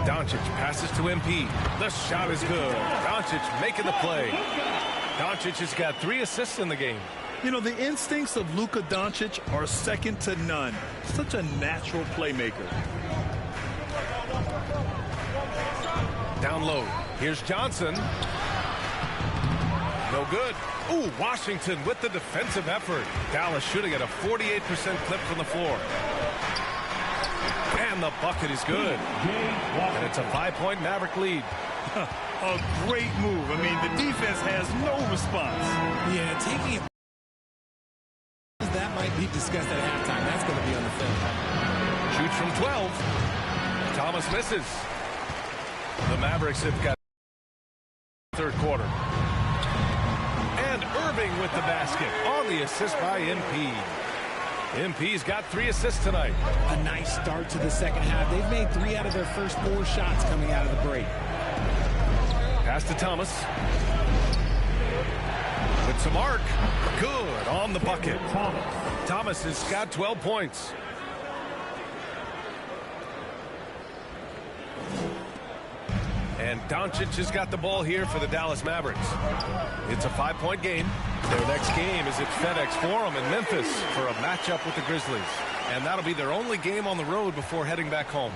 Doncic passes to MP. The shot is good. Doncic making the play. Doncic has got 3 assists in the game. You know, the instincts of Luka Doncic are second to none. Such a natural playmaker. Down low. Here's Johnson. No good. Ooh, Washington with the defensive effort. Dallas shooting at a 48% clip from the floor. And the bucket is good. And it's a 5-point Maverick lead. A great move. I mean, the defense has no response. Yeah, taking it. That might be discussed at halftime. That's going to be on the film. Shoots from 12. Thomas misses. The Mavericks have got third quarter. And Irving with the basket on the assist by MP. MP's got 3 assists tonight. A nice start to the second half. They've made 3 out of their first 4 shots coming out of the break. Pass to Thomas. With some arc. Good on the bucket. Thomas has got 12 points. And Doncic has got the ball here for the Dallas Mavericks. It's a 5-point game. Their next game is at FedEx Forum in Memphis for a matchup with the Grizzlies. And that'll be their only game on the road before heading back home.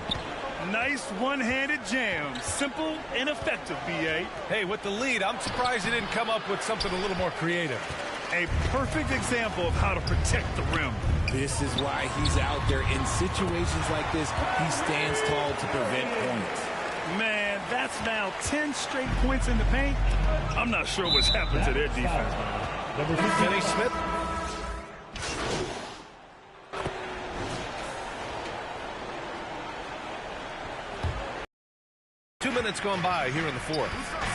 Nice one-handed jam. Simple and effective, B.A. Hey, with the lead, I'm surprised he didn't come up with something a little more creative. A perfect example of how to protect the rim. This is why he's out there. In situations like this, he stands tall to prevent points. Man, that's now 10 straight points in the paint. I'm not sure what's happened to their defense. Finney Smith. Two minutes gone by here in the fourth.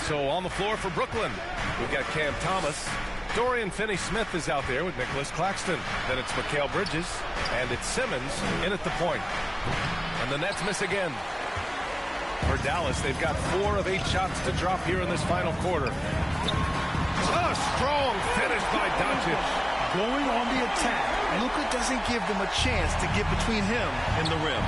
So on the floor for Brooklyn, we've got Cam Thomas. Dorian Finney-Smith is out there with Nicholas Claxton. Then it's Mikal Bridges, and it's Simmons in at the point. And the Nets miss again. For Dallas, they've got 4 of 8 shots to drop here in this final quarter. A strong finish by Doncic. Going on the attack, Luka doesn't give them a chance to get between him and the rim.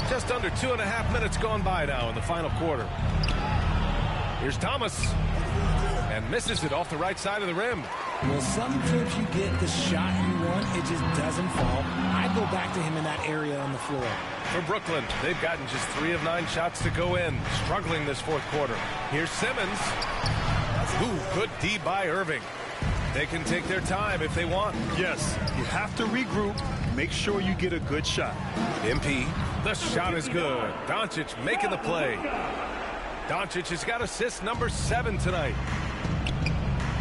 Just under 2.5 minutes gone by now in the final quarter. Here's Thomas. And misses it off the right side of the rim. Well, sometimes you get the shot you want, it just doesn't fall. I go back to him in that area on the floor. For Brooklyn, they've gotten just 3 of 9 shots to go in, struggling this fourth quarter. Here's Simmons. Ooh, good D by Irving. They can take their time if they want. Yes, you have to regroup. Make sure you get a good shot. MP, the shot is good. Doncic making the play. Doncic has got assist number 7 tonight.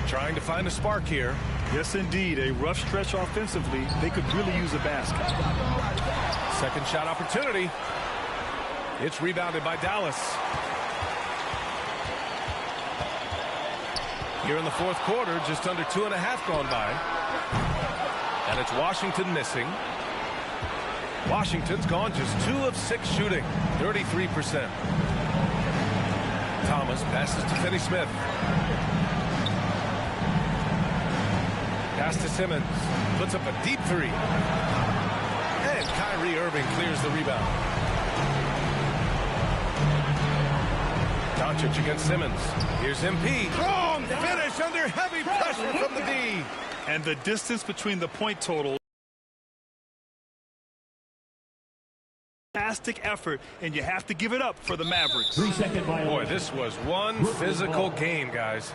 Trying to find a spark here. Yes, indeed. A rough stretch offensively. They could really use a basket. Second shot opportunity. It's rebounded by Dallas. Here in the fourth quarter, just under 2.5 gone by. And it's Washington missing. Washington's gone just 2 of 6 shooting, 33%. Thomas passes to Finney-Smith. Pass to Simmons. Puts up a deep 3. And Kyrie Irving clears the rebound. Doncic against Simmons. Here's MP. Strong finish under heavy pressure from the D. And the distance between the point total. Fantastic effort, and you have to give it up for the Mavericks. 3-second violation. Boy, this was one physical game, guys.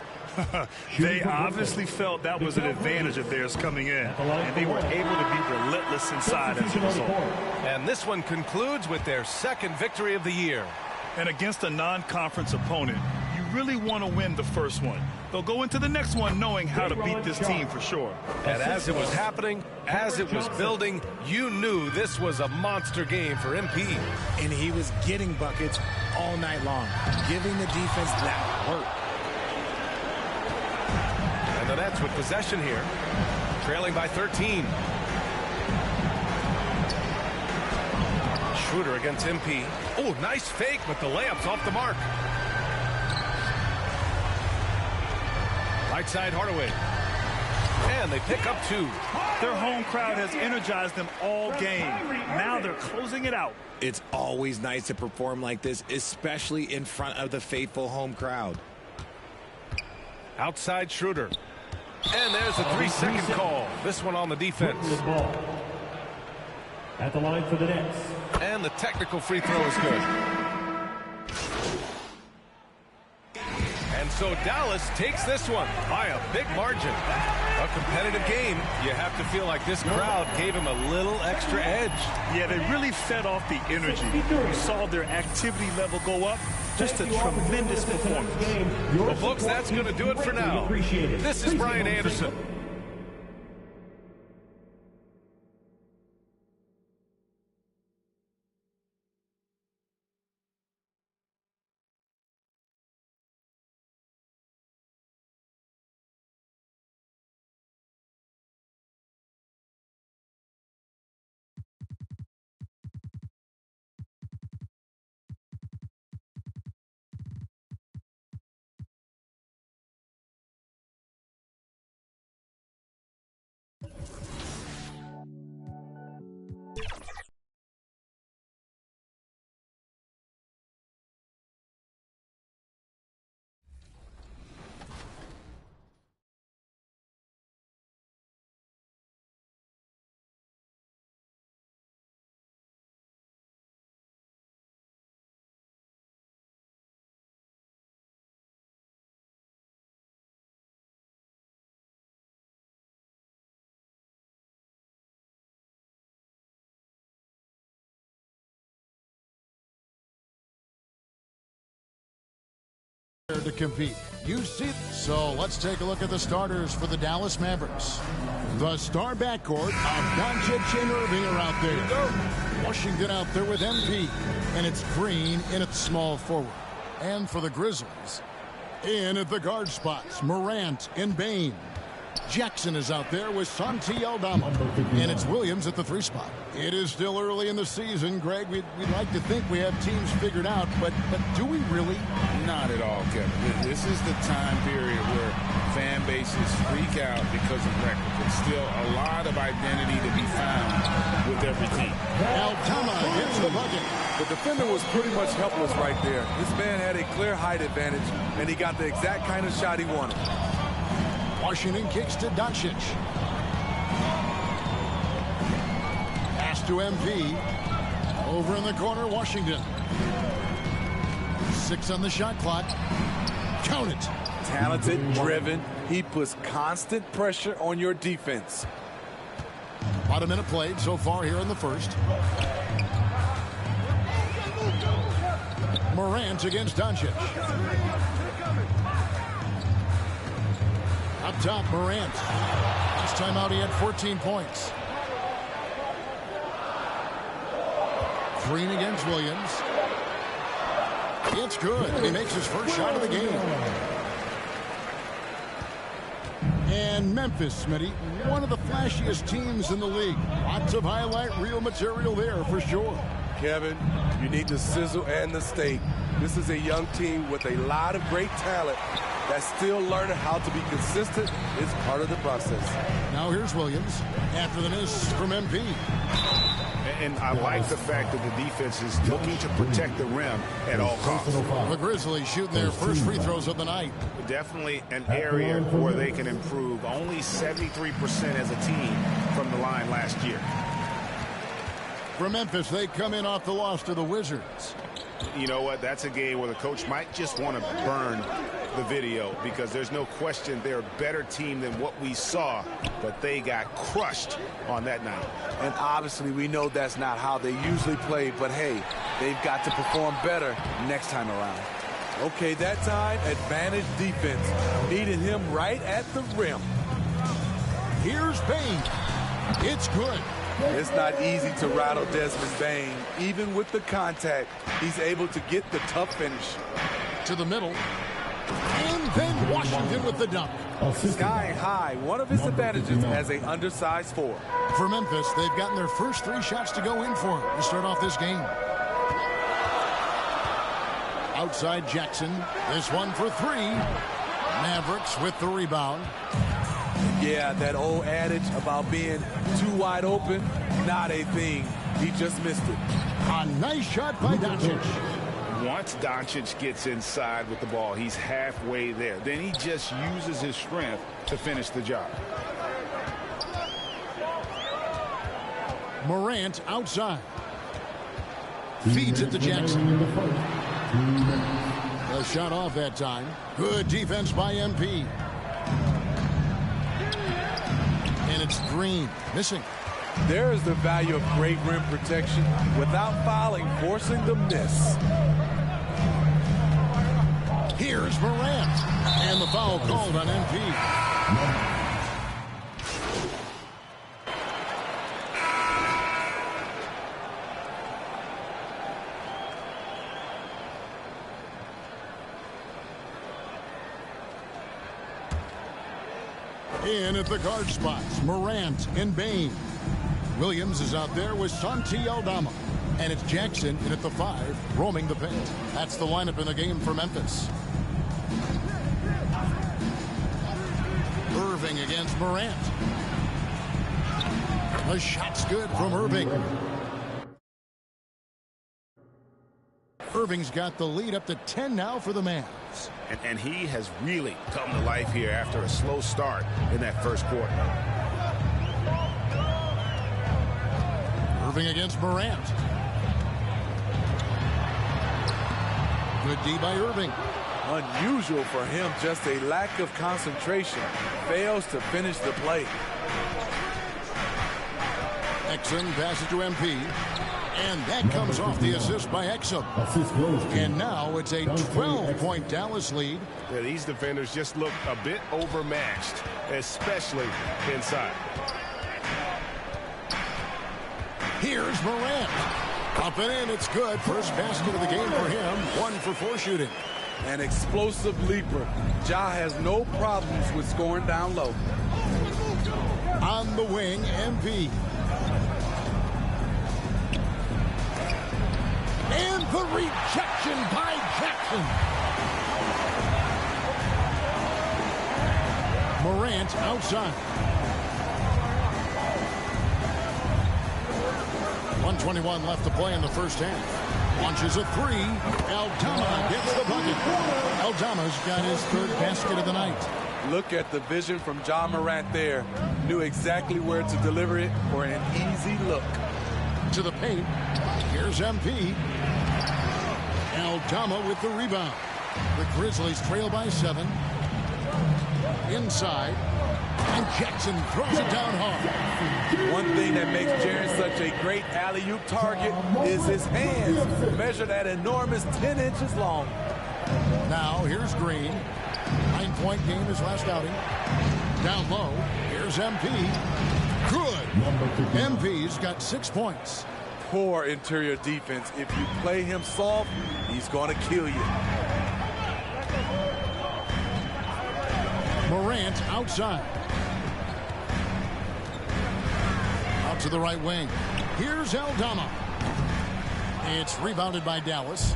They obviously felt that was an advantage of theirs coming in, and they were able to be relentless inside as a result. And this one concludes with their second victory of the year. And against a non-conference opponent, you really want to win the first one. They'll go into the next one knowing how to beat this team for sure. And as it was happening, as it was building, you knew this was a monster game for MP. And he was getting buckets all night long, giving the defense that work. And the Nets with possession here, trailing by 13. Schroeder against MP. Oh, nice fake, but the layup's off the mark. Right side, Hardaway. And they pick up 2. Their home crowd has energized them all game. Now they're closing it out. It's always nice to perform like this, especially in front of the faithful home crowd. Outside Schroeder. And there's a 3-second call. This one on the defense. At the line for the Nets. And the technical free throw is good. And so Dallas takes this one by a big margin. A competitive game. You have to feel like this crowd gave him a little extra edge. Yeah, they really fed off the energy. You saw their activity level go up. Just a tremendous performance. Well, folks, that's going to do it for now. This is Brian Anderson. To compete. You see, so let's take a look at the starters for the Dallas Mavericks. The star backcourt of Doncic and Irving are out there. Washington out there with MP, and it's Green in at the small forward. And for the Grizzlies, in at the guard spots, Morant and Bain. Jackson is out there with Santi Aldama, and it's Williams at the 3 spot. It is still early in the season, Greg. We'd like to think we have teams figured out, but do we really? Not at all, Kevin. This is the time period where fan bases freak out because of record. There's still a lot of identity to be found with every team. Aldama gets the bucket. The defender was pretty much helpless right there. This man had a clear height advantage, and he got the exact kind of shot he wanted. Washington kicks to Doncic. Pass to MP. Over in the corner, Washington. 6 on the shot clock. Count it. Talented, driven. He puts constant pressure on your defense. About a minute played so far here in the first. Morant against Doncic. Up top, Morant. Last time out, he had 14 points. Green against Williams. It's good. He makes his first shot of the game. And Memphis, Smitty, one of the flashiest teams in the league. Lots of highlight reel material there for sure. Kevin, you need the sizzle and the steak. This is a young team with a lot of great talent that's still learning how to be consistent. Is part of the process. Now here's Williams after the miss from MP. And I like the fact that the defense is looking to protect the rim at all costs. The Grizzlies shooting their first free throws of the night. Definitely an area where they can improve. Only 73% as a team from the line last year. For Memphis, they come in off the loss to the Wizards. You know what? That's a game where the coach might just want to burn the video because there's no question they're a better team than what we saw, but they got crushed on that night. And obviously we know that's not how they usually play, but hey, they've got to perform better next time around. Okay, that time, advantage defense. Needed him right at the rim. Here's Bain. It's good. It's not easy to rattle Desmond Bain. Even with the contact, he's able to get the tough finish. To the middle. And then Washington with the dunk. Sky high, one of his advantages as an undersized 4. For Memphis, they've gotten their first 3 shots to go in for to start off this game. Outside Jackson. This one for 3. Mavericks with the rebound. Yeah, that old adage about being too wide open, not a thing. He just missed it. A nice shot by Doncic. Once Doncic gets inside with the ball, he's halfway there. Then he just uses his strength to finish the job. Morant outside. Feeds it to Jackson. A shot off that time. Good defense by MP. And it's Green. Missing. There is the value of great rim protection without fouling, forcing the miss. Here's Morant. And the foul called on MP. In at the guard spots, Morant and Bain. Williams is out there with Santi Aldama. And it's Jackson in at the 5, roaming the paint. That's the lineup in the game for Memphis. Irving against Morant. The shot's good from Irving. Irving's got the lead up to 10 now for the Mavs. And he has really come to life here after a slow start in that first quarter. Irving against Morant. Good D by Irving. Unusual for him, just a lack of concentration. Fails to finish the play. Exum passes to MP. And that comes off the assist by Exum. And now it's a 12-point Dallas lead. Yeah, these defenders just look a bit overmatched, especially inside. Here's Morant. Up and in, it's good. First basket of the game for him. 1 for 4 shooting. An explosive leaper. Ja has no problems with scoring down low. On the wing, MP. And the rejection by Jackson. Morant outside. 1:21 left to play in the first half. Launches a 3. Aldama gets the bucket. Aldama's got his 3rd basket of the night. Look at the vision from Ja Morant there. Knew exactly where to deliver it for an easy look. To the paint. Here's MP. Aldama with the rebound. The Grizzlies trail by 7. Inside. And Jackson throws it down hard. One thing that makes Jaren such a great alley-oop target is his hands. Measured at enormous 10 inches long. Now here's Green. 9-point game his last outing. Down low. Here's MP. Good. MP's got 6 points. Poor interior defense. If you play him soft, he's going to kill you. Morant outside. Out to the right wing. Here's Aldama. It's rebounded by Dallas.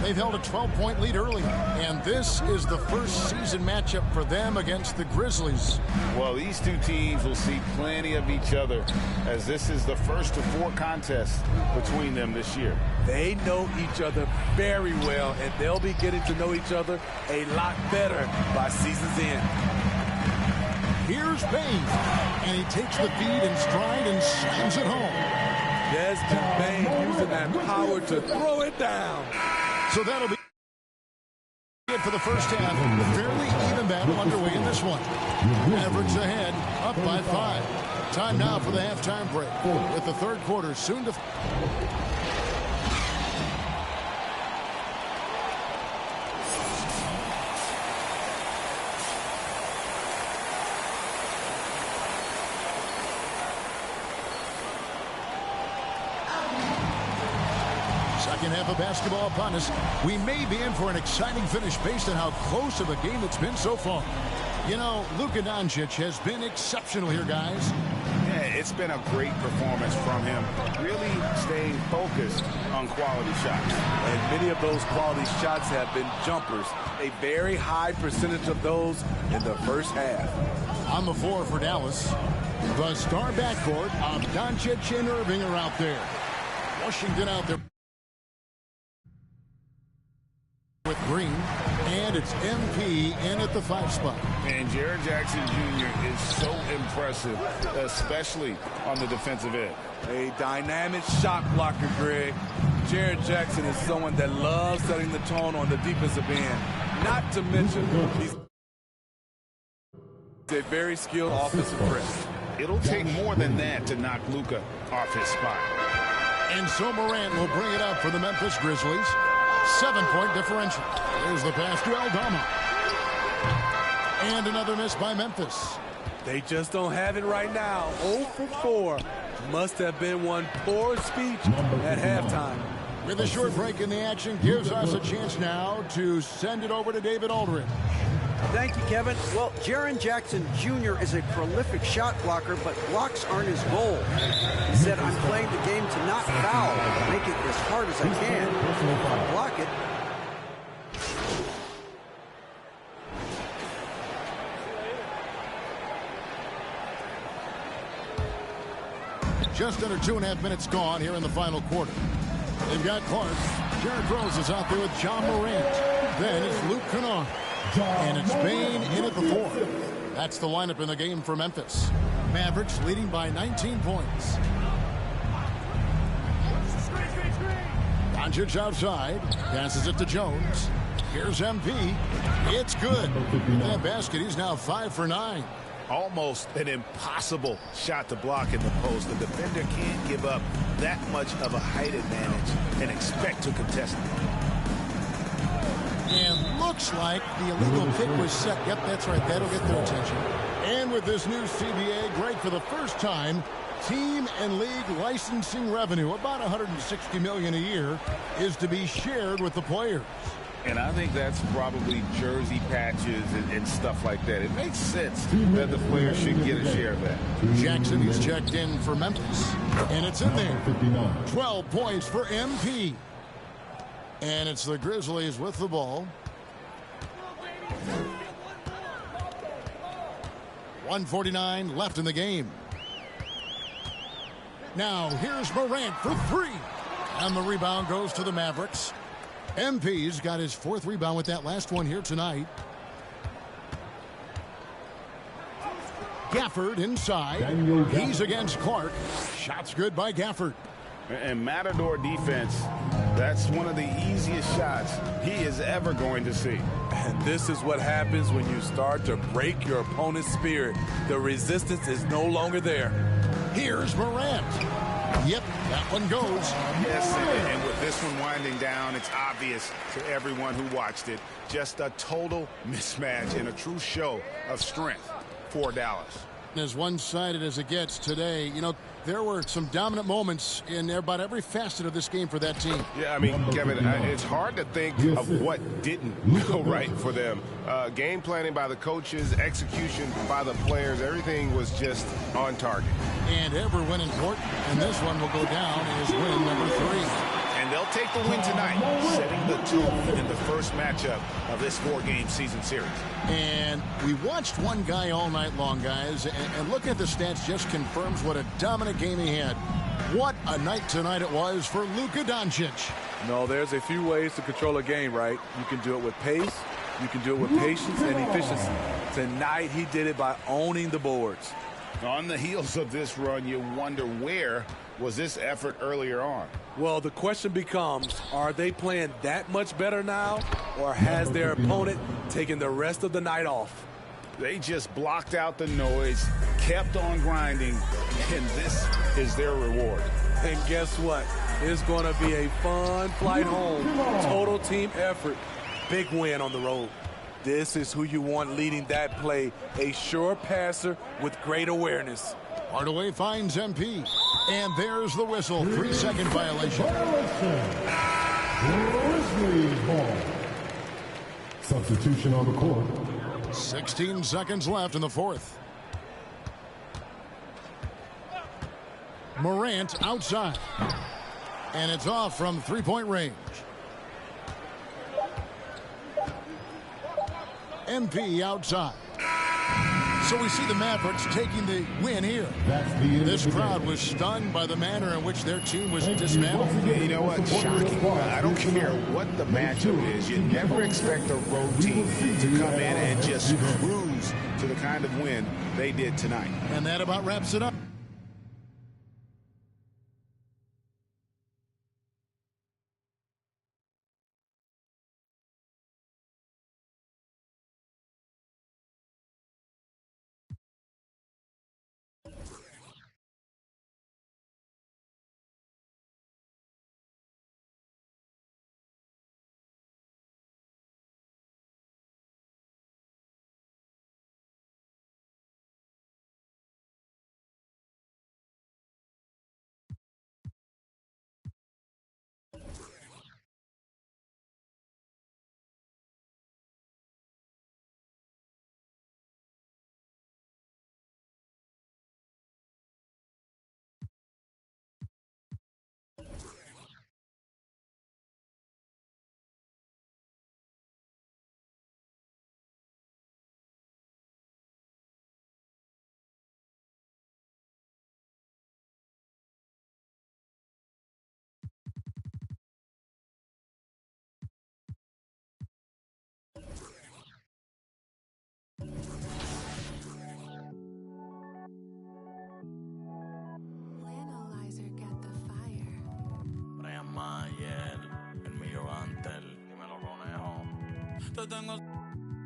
They've held a 12-point lead earlier, and this is the first season matchup for them against the Grizzlies. Well, these two teams will see plenty of each other, as this is the first of 4 contests between them this year. They know each other very well, and they'll be getting to know each other a lot better by season's end. Here's Bain, and he takes the feed in stride and slams it home. Desmond Bain using that power to throw it down. So that'll be it for the first half. A fairly even battle underway in this one. Mavericks ahead, up by 5. Time now for the halftime break, with the 3rd quarter soon to... Second half of basketball upon us. We may be in for an exciting finish based on how close of a game it's been so far. You know, Luka Doncic has been exceptional here, guys. Yeah, it's been a great performance from him. Really staying focused on quality shots. And many of those quality shots have been jumpers. A very high percentage of those in the first half. On the floor for Dallas, the star backcourt of Doncic and Irving are out there. Washington out there with Green, and it's MP in at the 5 spot. And Jaren Jackson Jr. is so impressive, especially on the defensive end. A dynamic shot blocker, Greg. Jaren Jackson is someone that loves setting the tone on the defensive end. Not to mention, he's a very skilled offensive threat. It'll take more than that to knock Luka off his spot. And so Morant will bring it up for the Memphis Grizzlies. 7-point differential. There's the pass to Aldama. And another miss by Memphis. They just don't have it right now. 0 for 4. Must have been one poor speech at halftime. With a short break in the action, gives us a chance now to send it over to David Aldridge. Thank you, Kevin. Well, Jaren Jackson Jr. is a prolific shot blocker, but blocks aren't his goal. He said, I'm playing the game to not foul, make it as hard as I can. If I block it, just under 2.5 minutes gone here in the final quarter. They've got Clark. Jared Rose is out there with John Morant. Then it's Luke Kennard. And it's Bain in at the 4. That's the lineup in the game for Memphis. Mavericks leading by 19 points. Doncic outside. Passes it to Jones. Here's MP. It's good. That basket, he's now 5 for 9. Almost an impossible shot to block in the post. The defender can't give up that much of a height advantage and expect to contest it. And looks like the illegal kick was set. Yep, that's right. That'll get their attention. And with this new CBA, Greg, for the first time, team and league licensing revenue, about $160 million a year, is to be shared with the players. And I think that's probably jersey patches and stuff like that. It makes sense that the players should get a share of that. Jackson is checked in for Memphis. And it's in there. 12 points for MP. And it's the Grizzlies with the ball. 1:49 left in the game. Now here's Morant for 3. And the rebound goes to the Mavericks. MP's got his 4th rebound with that last one here tonight. Gafford inside. He's against Clark. Shots good by Gafford. And Matador defense, that's one of the easiest shots he is ever going to see. And this is what happens when you start to break your opponent's spirit. The resistance is no longer there. Here's Morant. Yep, that one goes. Yes, and with this one winding down, it's obvious to everyone who watched it. Just a total mismatch and a true show of strength for Dallas. As one-sided as it gets today, you know, there were some dominant moments in about every facet of this game for that team. Yeah, I mean, Kevin, it's hard to think of what didn't go right for them. Game planning by the coaches, execution by the players, everything was just on target. And every win important, and this one will go down as win number 3. And they'll take the win tonight, setting the tone in the first matchup of this 4-game season series. And we watched one guy all night long, guys, and looking at the stats just confirms what a dominant game he had. What a night tonight it was for Luka Doncic. No, there's a few ways to control a game, right? You can do it with pace, you can do it with patience and efficiency. Tonight he did it by owning the boards. On the heels of this run, you wonder where was this effort earlier on? Well, the question becomes, are they playing that much better now, or has their opponent taken the rest of the night off? They just blocked out the noise, kept on grinding, and this is their reward. And guess what? It's going to be a fun flight home. Total team effort. Big win on the road. This is who you want leading that play. A sure passer with great awareness. Hardaway finds MP. And there's the whistle. 3-second violation. Substitution on the court. 16 seconds left in the 4th. Morant outside. And it's off from 3-point range. MP outside. So we see the Mavericks taking the win here. This crowd was stunned by the manner in which their team was dismantled. Yeah, you know what? Shocking. I don't care what the matchup is. You never expect a road team to come in and just cruise to the kind of win they did tonight. And that about wraps it up. Te tengo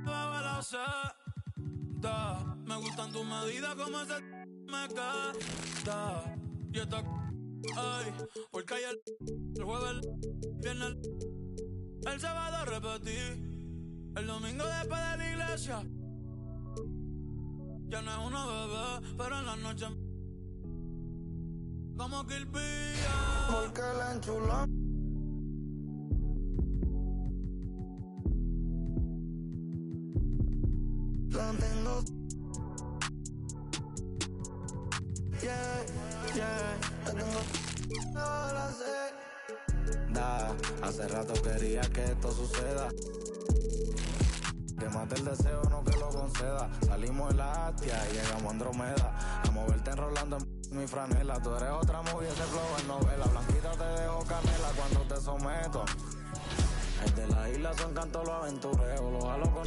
bajo la seda. Me gustan tus medidas como ese me queda. Y esta ay, porque hay el jueves, el viernes, el sábado repetí. El domingo después de la iglesia. Ya no es una bebé, pero en la noche como que el pilla. Porque la enchulamos. La tengo. Yeah, la tengo. No la sé. Hace rato quería que esto suceda. Que mate el deseo, no que lo conceda. Salimos en la Atia y llegamos a Andromeda. A moverte enrolando en mi franela. Tú eres otra movie, ese flow en novela. Blanquita te dejo canela cuando te someto. El de la isla son cantos los aventureros. Los jalo con...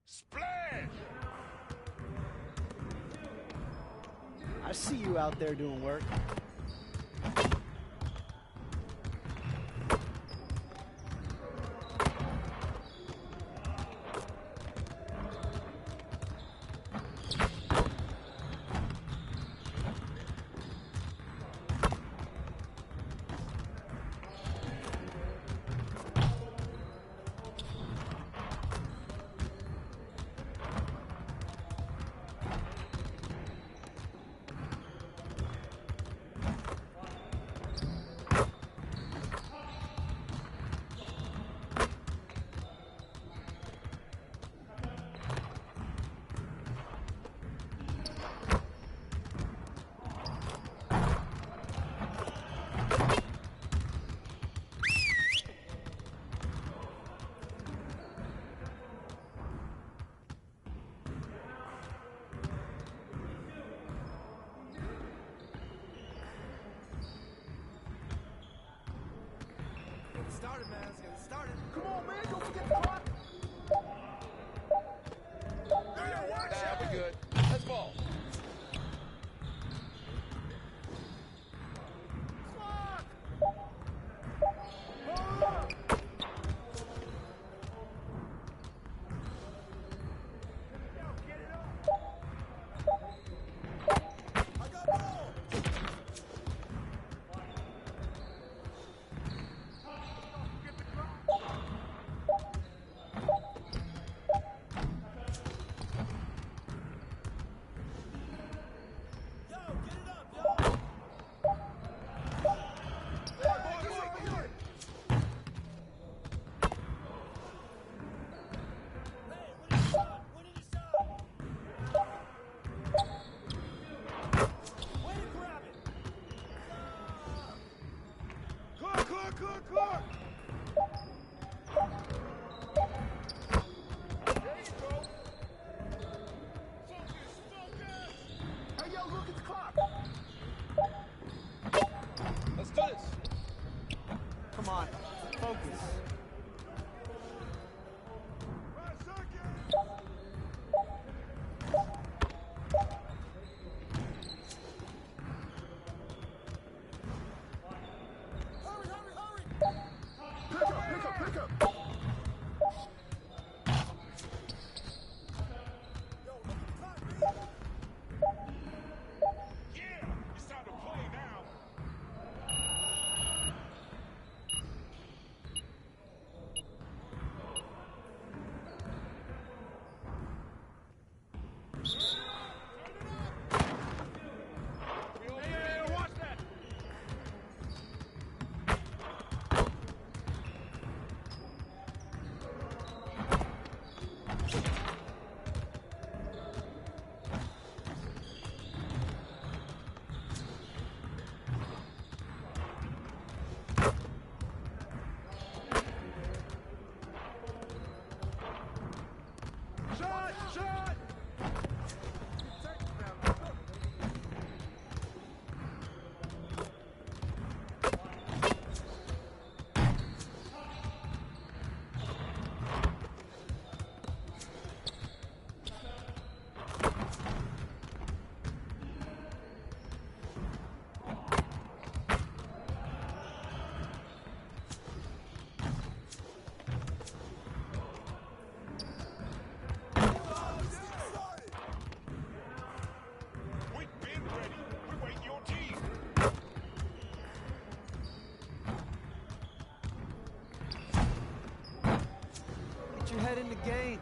Splash! I see you out there doing work. Started, man. Let's get it started. Come on, man. Don't forget the clock. Nah, we're good. Let's ball. Clock! Get it up. Come on, focus. Your head in the game.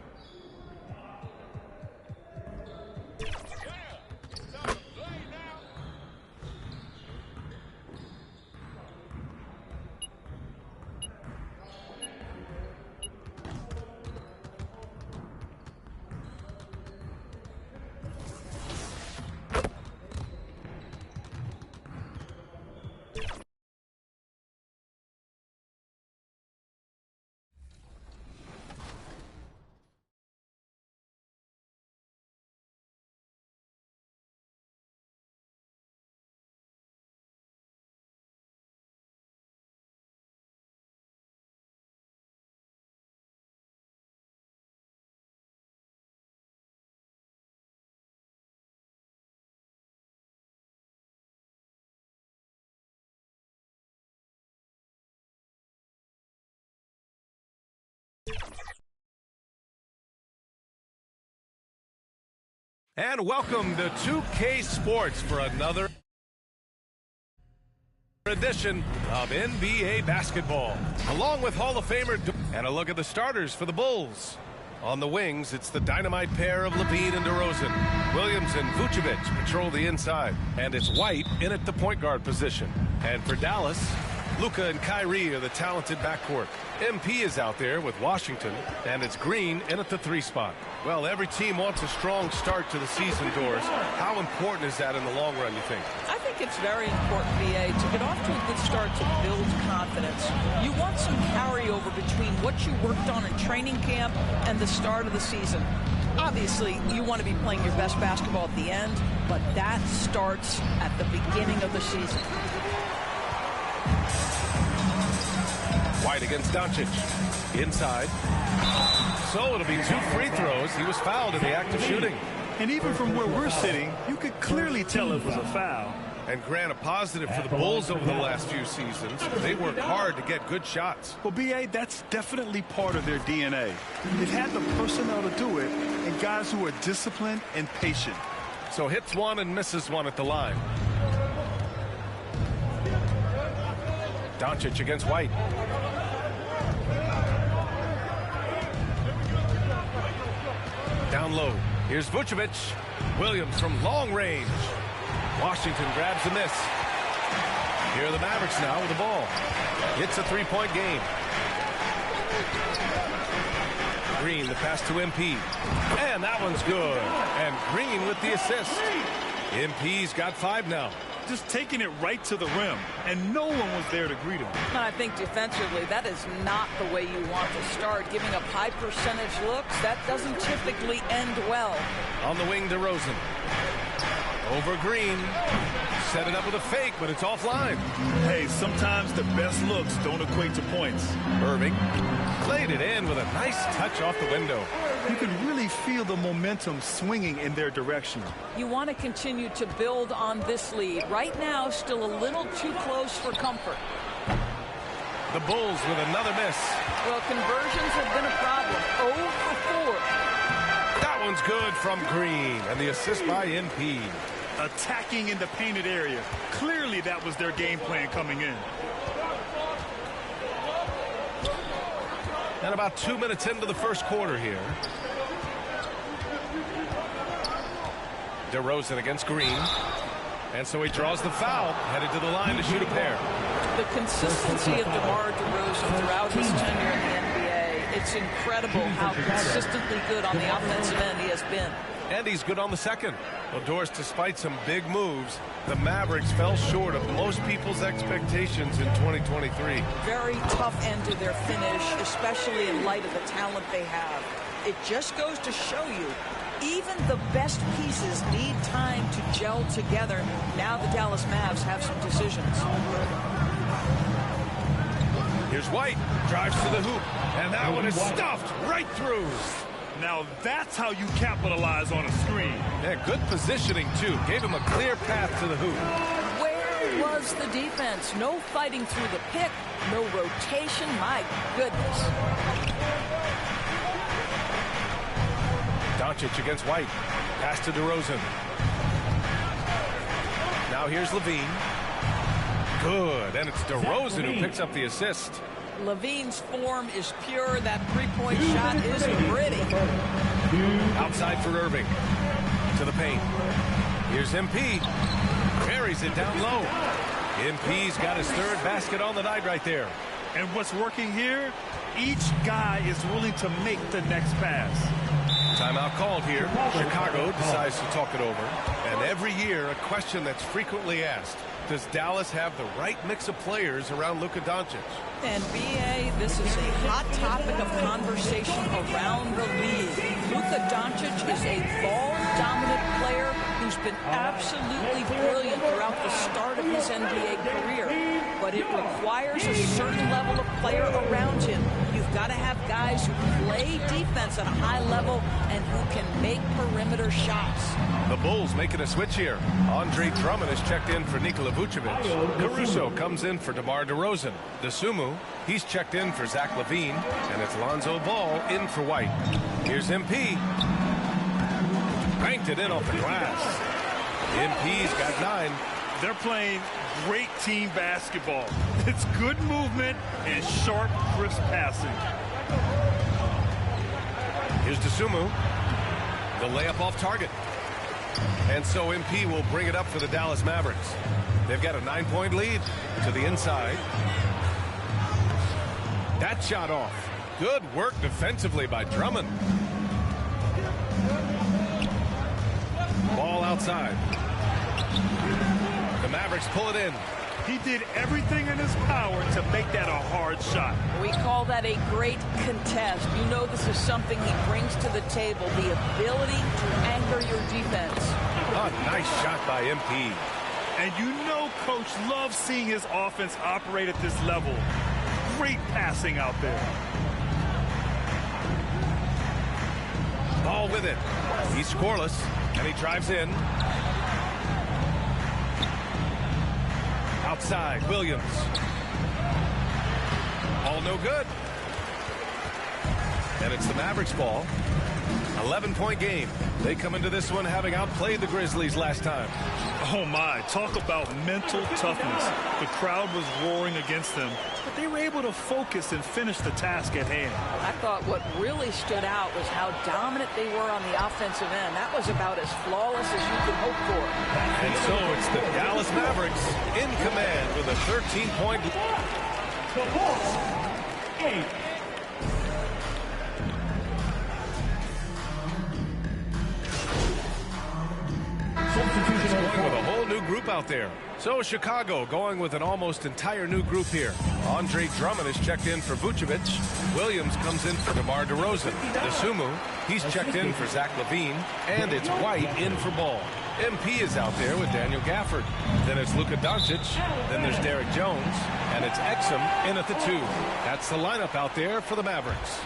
And welcome to 2K Sports for another edition of NBA basketball. Along with Hall of Famer, and a look at the starters for the Bulls. On the wings, it's the dynamite pair of Levine and DeRozan. Williams and Vucevic patrol the inside. And it's White in at the point guard position. And for Dallas, Luka and Kyrie are the talented backcourt. MP is out there with Washington, and it's Green in at the 3 spot. Well, every team wants a strong start to the season, Doris. How important is that in the long run, you think? I think it's very important, VA, to get off to a good start to build confidence. You want some carryover between what you worked on in training camp and the start of the season. Obviously, you want to be playing your best basketball at the end, but that starts at the beginning of the season. White against Doncic. Inside. So it'll be 2 free throws. He was fouled in the act of shooting. And even from where we're sitting, you could clearly tell it was a foul. And grant a positive for the Bulls over the last few seasons. They worked hard to get good shots. Well, BA, that's definitely part of their DNA. They've had the personnel to do it, and guys who are disciplined and patient. So hits one and misses one at the line. Doncic against White. Down low. Here's Vucevic. Williams from long range. Washington grabs the miss. Here are the Mavericks now with the ball. It's a 3-point game. Green, the pass to MP. And that one's good. And Green with the assist. MP's got 5 now. just taking it right to the rim, and no one was there to greet him. And I think defensively, that is not the way you want to start. Giving up high percentage looks, that doesn't typically end well. On the wing, DeRozan. Over Green. Set it up with a fake, but it's offline. Hey, sometimes the best looks don't equate to points. Irving played it in with a nice touch off the window. You can really feel the momentum swinging in their direction. You want to continue to build on this lead. Right now, still a little too close for comfort. The Bulls with another miss. Well, conversions have been a problem. 0 for 4. That one's good from Green, and the assist by NP. Attacking in the painted area. Clearly that was their game plan coming in. And about 2 minutes into the first quarter here. DeRozan against Green. And so he draws the foul, headed to the line to shoot a pair. The consistency of DeMar DeRozan throughout his tenure in the NBA, it's incredible how consistently good on the offensive end he has been. And he's good on the second. Well, Doris, despite some big moves, the Mavericks fell short of most people's expectations in 2023. Very tough end to their finish, especially in light of the talent they have. It just goes to show you, even the best pieces need time to gel together. Now the Dallas Mavs have some decisions. Here's White, drives to the hoop, and that one is stuffed right through. Now that's how you capitalize on a screen. Yeah, good positioning, too. Gave him a clear path to the hoop. Where was the defense? No fighting through the pick, no rotation. My goodness. Doncic against White. Pass to DeRozan. Now here's Levine. Good, and it's DeRozan who picks up the assist. Levine's form is pure. That three-point shot is pretty. Outside for Irving. To the paint. Here's MP. Carries it down low. MP's got his third basket on the night right there. And what's working here? Each guy is willing to make the next pass. Timeout called here. Chicago decides to talk it over. And every year, a question that's frequently asked. Does Dallas have the right mix of players around Luka Doncic? And BA, this is a hot topic of conversation around the league. Luka Doncic is a ball-dominant player who's been absolutely brilliant throughout the start of his NBA career. But it requires a certain level of player around him. You've got to have guys who play defense at a high level and who can make perimeter shots. The Bulls making a switch here. Andre Drummond is checked in for Nikola Vucevic. Caruso comes in for DeMar DeRozan. DeSumo, he's checked in for Zach LaVine. And it's Lonzo Ball in for White. Here's MP. Banked it in off the glass. MP's got 9. They're playing great team basketball. It's good movement and sharp, crisp passing. Here's DeSumo. The layup off target. And so MP will bring it up for the Dallas Mavericks. They've got a 9-point lead to the inside. That shot off. Good work defensively by Drummond. Ball outside. The Mavericks pull it in. He did everything in his power to make that a hard shot. We call that a great contest. You know this is something he brings to the table, the ability to anchor your defense. A nice shot by MP. And you know Coach loves seeing his offense operate at this level. Great passing out there. Ball with it. He's scoreless, and he drives in. Outside, Williams. All no good. And it's the Mavericks ball. 11-point game. They come into this one having outplayed the Grizzlies last time. Oh my, talk about mental toughness. The crowd was roaring against them, but they were able to focus and finish the task at hand. I thought what really stood out was how dominant they were on the offensive end. That was about as flawless as you could hope for. And so it's the Dallas Mavericks in command with a 13-point lead. The Bulls, 8. With a whole new group out there. So Chicago going with an almost entire new group here. Andre Drummond is checked in for Vucevic. Williams comes in for DeMar DeRozan. DeSumo, he's checked in for Zach LaVine. And it's White in for Ball. MP is out there with Daniel Gafford. Then it's Luka Doncic. Then there's Derek Jones. And it's Exum in at the 2. That's the lineup out there for the Mavericks.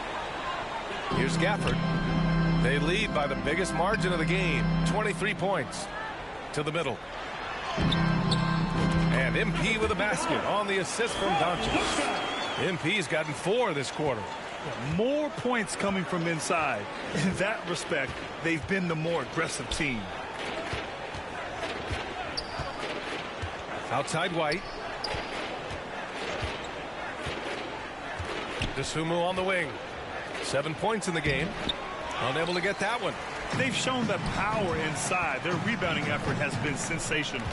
Here's Gafford. They lead by the biggest margin of the game, 23 points. To the middle. And MP with a basket on the assist from Doncic. MP's gotten 4 this quarter. More points coming from inside. In that respect, they've been the more aggressive team. Outside White. DeSumo on the wing. 7 points in the game. Unable to get that one. They've shown the power inside. Their rebounding effort has been sensational.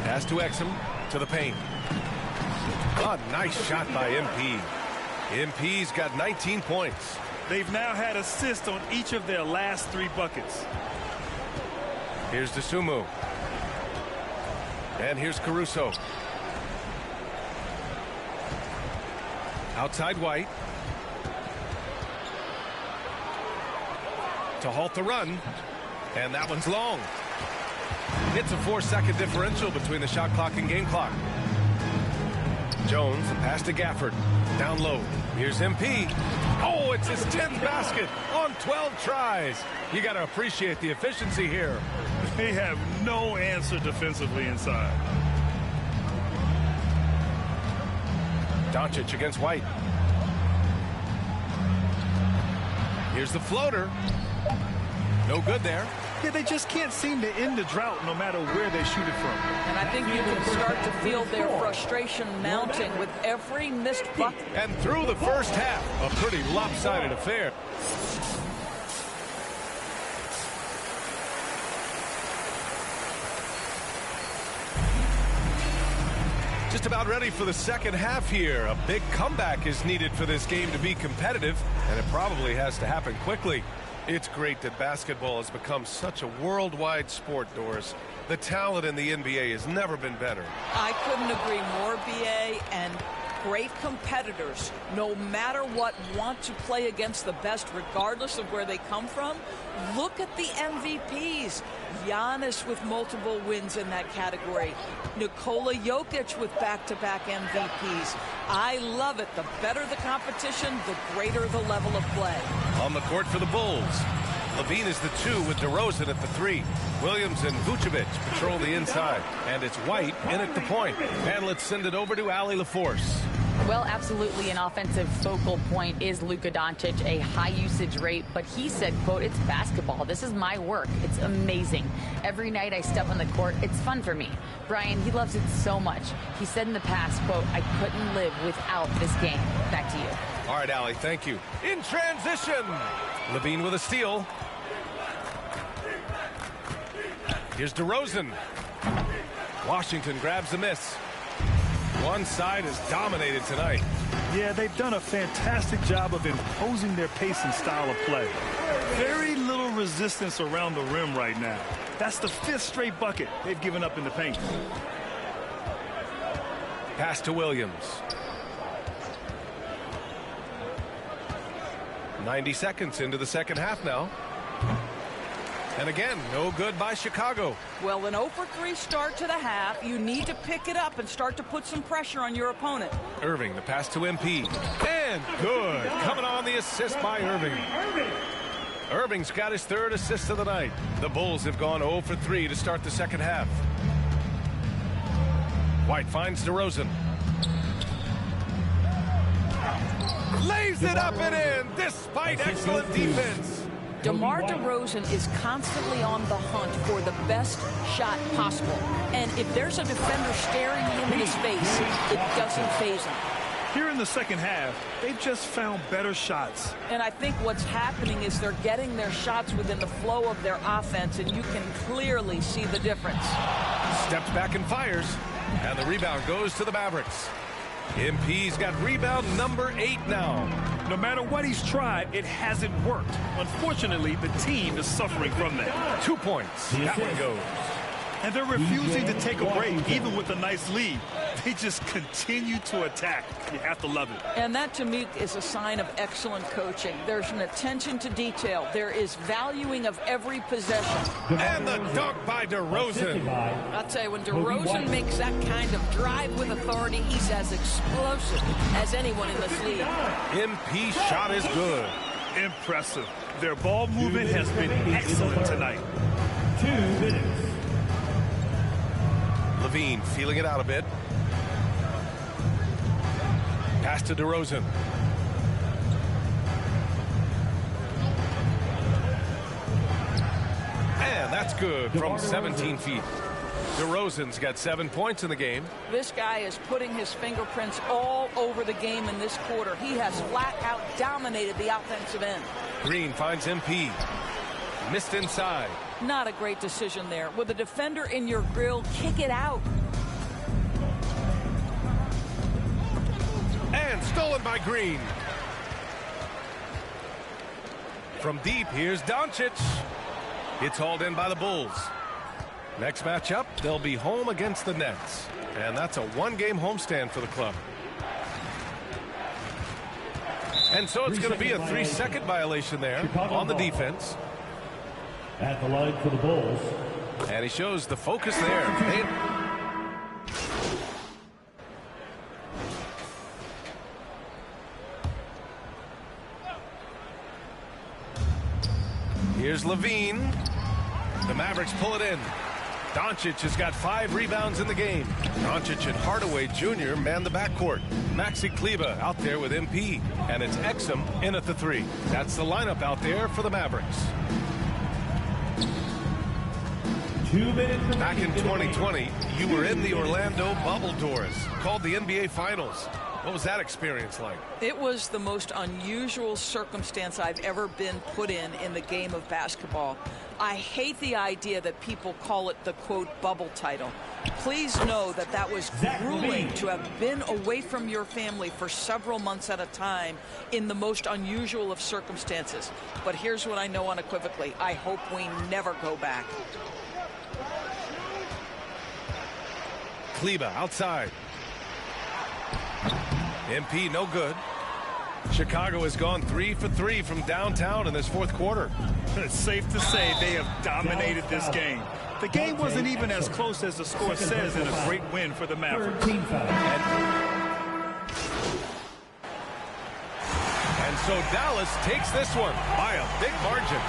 Pass to Exum, to the paint. A nice shot by MP. MP's got 19 points. They've now had assists on each of their last 3 buckets. Here's DeSumo. And here's Caruso. Outside White. To halt the run. And that one's long. It's a 4-second differential between the shot clock and game clock. Jones, the pass to Gafford. Down low. Here's MP. Oh, it's his 10th basket on 12 tries. You got to appreciate the efficiency here. They have no answer defensively inside. Doncic against White. Here's the floater. No good there. Yeah, they just can't seem to end the drought no matter where they shoot it from. And I think you can start to feel their frustration mounting with every missed bucket. And through the first half, a pretty lopsided affair. Just about ready for the second half here. A big comeback is needed for this game to be competitive, and it probably has to happen quickly. It's great that basketball has become such a worldwide sport, Doris. The talent in the NBA has never been better. I couldn't agree more, BA, and great competitors, no matter what, want to play against the best regardless of where they come from. Look at the MVPs. Giannis with multiple wins in that category. Nikola Jokic with back-to-back MVPs. I love it. The better the competition, the greater the level of play. On the court for the Bulls. LaVine is the 2 with DeRozan at the 3. Williams and Vucevic patrol the inside. And it's White in at the point. And let's send it over to Allie LaForce. Well, absolutely an offensive focal point is Luka Doncic, a high usage rate, but he said, quote, it's basketball. This is my work. It's amazing. Every night I step on the court, it's fun for me. Brian, he loves it so much. He said in the past, quote, I couldn't live without this game. Back to you. All right, Allie, thank you. In transition, LaVine with a steal. Here's DeRozan. Washington grabs the miss. One side is dominated tonight. Yeah, they've done a fantastic job of imposing their pace and style of play. Very little resistance around the rim right now. That's the 5th straight bucket they've given up in the paint. Pass to Williams. 90 seconds into the second half now. And again, no good by Chicago. Well, an 0-for-3 start to the half. You need to pick it up and start to put some pressure on your opponent. Irving, the pass to MP. And good. Coming on the assist by Irving. Irving's got his 3rd assist of the night. The Bulls have gone 0-for-3 to start the second half. White finds DeRozan. Lays it up and in despite excellent defense. DeMar DeRozan is constantly on the hunt for the best shot possible. And if there's a defender staring him in his face, it doesn't faze him. Here in the second half, they've just found better shots. And I think what's happening is they're getting their shots within the flow of their offense, and you can clearly see the difference. Steps back and fires. And the rebound goes to the Mavericks. MP's got rebound number 8 now. No matter what he's tried, it hasn't worked. Unfortunately, the team is suffering from that. 2 points. That one goes. And they're refusing to take a break, even with a nice lead. They just continue to attack. You have to love it. And that, to me, is a sign of excellent coaching. There's an attention to detail. There is valuing of every possession. And the dunk by DeRozan. I'll tell you, when DeRozan makes that kind of drive with authority, he's as explosive as anyone in this league. MP shot is good. Impressive. Their ball movement has been excellent tonight. 2 minutes. Levine feeling it out a bit. Pass to DeRozan. And that's good from 17 feet. DeRozan's got 7 points in the game. This guy is putting his fingerprints all over the game in this quarter. He has flat out dominated the offensive end. Green finds MP. Missed inside. Not a great decision there. With a defender in your grill, kick it out. And stolen by Green. From deep, here's Doncic. It's hauled in by the Bulls. Next matchup, they'll be home against the Nets. And that's a one-game homestand for the club. And so it's going to be a 3-second violation there on the defense. At the line for the Bulls. And he shows the focus there. Here's Levine. The Mavericks pull it in. Doncic has got 5 rebounds in the game. Doncic and Hardaway Jr. man the backcourt. Maxi Kleber out there with MP. And it's Exum in at the 3. That's the lineup out there for the Mavericks. 2 minutes. Back in 2020, you were in the Orlando bubble doors, called the NBA Finals. What was that experience like? It was the most unusual circumstance I've ever been put in the game of basketball. I hate the idea that people call it the, quote, bubble title. Please know that that was grueling to have been away from your family for several months at a time in the most unusual of circumstances. But here's what I know unequivocally. I hope we never go back. Kleber outside. MP no good. Chicago has gone 3 for 3 from downtown in this fourth quarter. It's safe to say they have dominated this game. The game wasn't even as close as the score says in a great win for the Mavericks. And so Dallas takes this one by a big margin.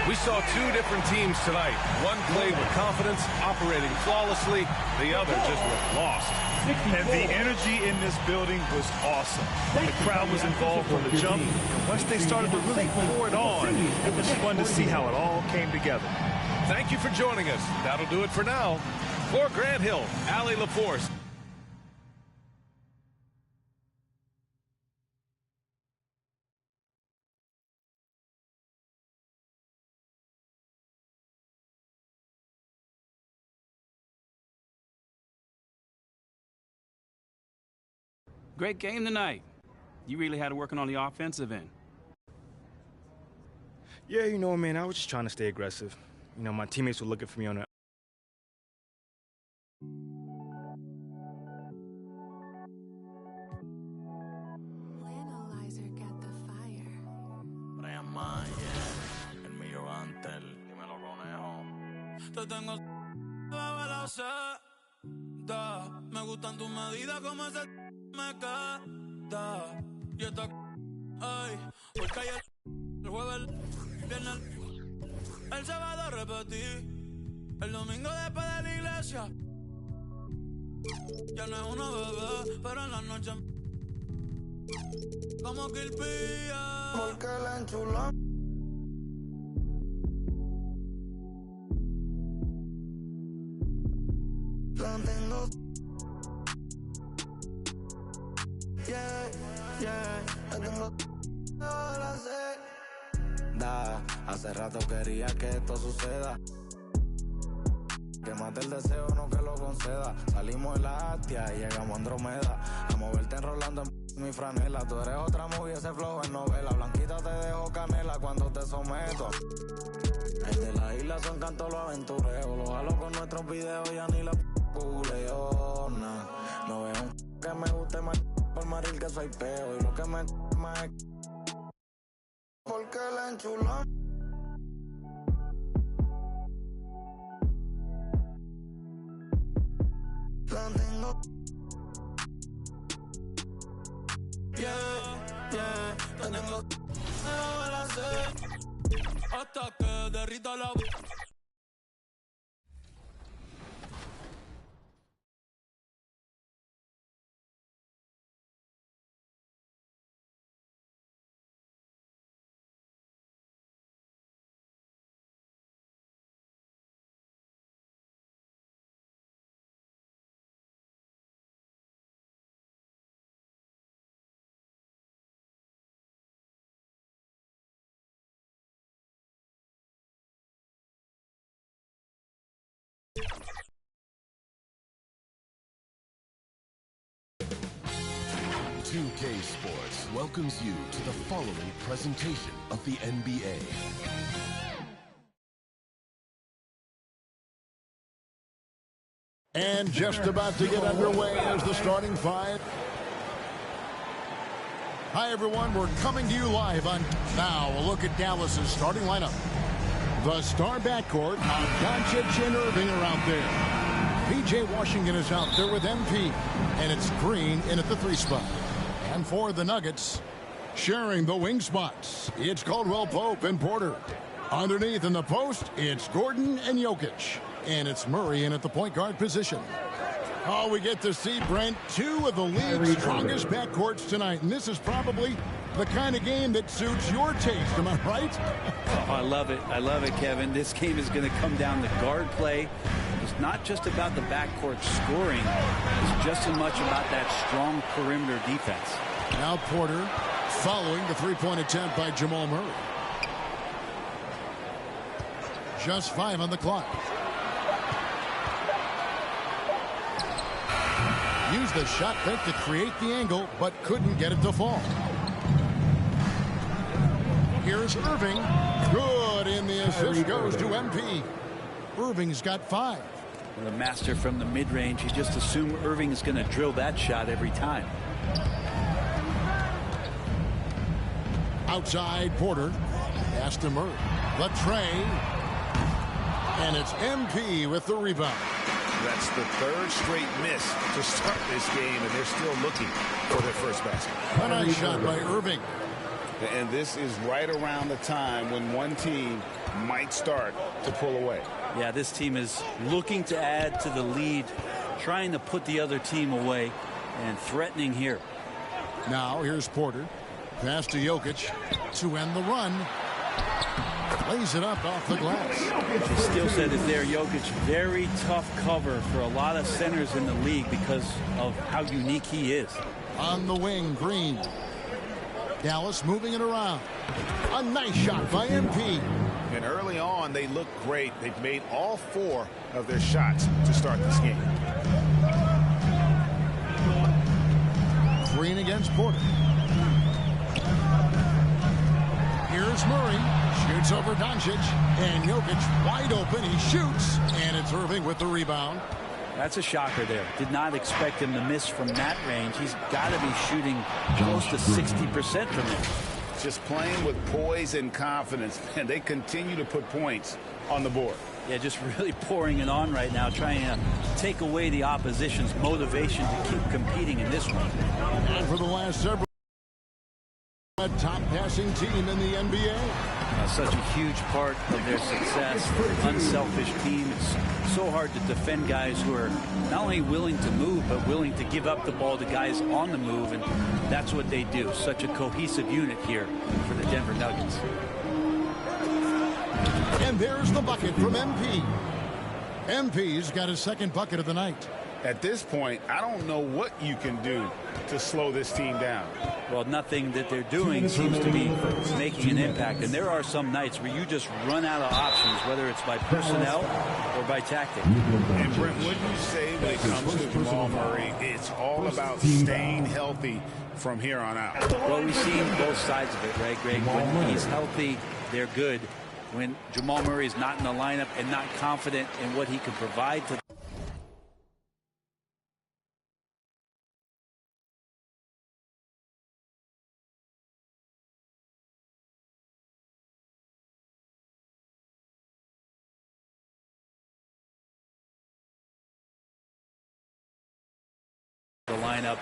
We saw 2 different teams tonight. One played with confidence, operating flawlessly. The other just looked lost. And the energy in this building was awesome. The crowd was involved from the jump. And once they started to really pour it on, it was fun to see how it all came together. Thank you for joining us. That'll do it for now. For Grant Hill, Allie LaForce. Great game tonight. You really had it working on the offensive end. Yeah, you know, man, I was just trying to stay aggressive. You know, my teammates were looking for me on the... Me gustan tus medidas como ese me queda. Y esta ay, porque ayer el jueves, el viernes, el sábado repetí. El domingo después de la iglesia. Ya no es una bebé, pero en la noche como que el pía. Porque la enchuló. La tengo. Yeah, yeah, la tengo. No la sé. Da, hace rato quería que esto suceda. Que mate el deseo, no que lo conceda. Salimos de la Astia y llegamos a Andromeda. A moverte enrolando en mi franela. Tú eres otra movie, ese flow en novela. Blanquita te dejo canela cuando te someto. El de la isla son cantos los aventureos. Lo jalo con nuestros videos, ya ni la puleo. No veo un que me guste más por maril que soy peo. Y lo que me más es porque la enchulamos. La tengo. La tengo. Hasta que derrita la. .2K Sports welcomes you to the following presentation of the NBA. And just about to get underway as the starting five. Hi, everyone. We're coming to you live on now. A look at Dallas's starting lineup. The star backcourt of Doncic and Irving are out there. P.J. Washington is out there with MP. And it's Green in at the 3 spot. And for the Nuggets, sharing the wing spots, it's Caldwell Pope and Porter. Underneath in the post, it's Gordon and Jokic. And it's Murray in at the point guard position. Oh, we get to see, Brent, 2 of the league's strongest backcourts tonight. And this is probably the kind of game that suits your taste. Am I right? Oh, I love it. I love it, Kevin. This game is going to come down to guard play. It's not just about the backcourt scoring. It's just as much about that strong perimeter defense. Now Porter following the three-point attempt by Jamal Murray. Just 5 on the clock. Used the shot fake to create the angle, but couldn't get it to fall. Here's Irving. Good, and the assist goes to MP. Irving's got 5. The master from the mid-range. You just assume Irving is going to drill that shot every time. Outside, Porter. Pass to Murray. The tray. And it's MP with the rebound. That's the 3rd straight miss to start this game, and they're still looking for their first basket. A nice shot by Irving. And this is right around the time when one team might start to pull away. Yeah, this team is looking to add to the lead, trying to put the other team away, and threatening here. Now here's Porter. Pass to Jokic to end the run. Lays it up off the glass. The skill set is there, Jokic. Very tough cover for a lot of centers in the league because of how unique he is. On the wing, Green. Dallas moving it around. A nice shot by MP. And early on, they look great. They've made all 4 of their shots to start this game. Green against Porter. Here's Murray. Shoots over Doncic. And Jokic wide open. He shoots. And it's Irving with the rebound. That's a shocker there. Did not expect him to miss from that range. He's got to be shooting close to 60% from there. Just playing with poise and confidence. And they continue to put points on the board. Yeah, just really pouring it on right now, trying to take away the opposition's motivation to keep competing in this one. And for the last several, a top passing team in the NBA. Such a huge part of their success. Unselfish team. It's so hard to defend guys who are not only willing to move, but willing to give up the ball to guys on the move, and that's what they do. Such a cohesive unit here for the Denver Nuggets. And there's the bucket from MP. MP's got his 2nd bucket of the night. At this point, I don't know what you can do to slow this team down. Well, nothing that they're doing seems to be making an impact. And there are some nights where you just run out of options, whether it's by personnel or by tactic. And Brent, wouldn't you say when it comes to Jamal Murray, it's all about staying healthy from here on out? Well, we've seen both sides of it, right, Greg? When he's healthy, they're good. When Jamal Murray is not in the lineup and not confident in what he can provide to the lineup,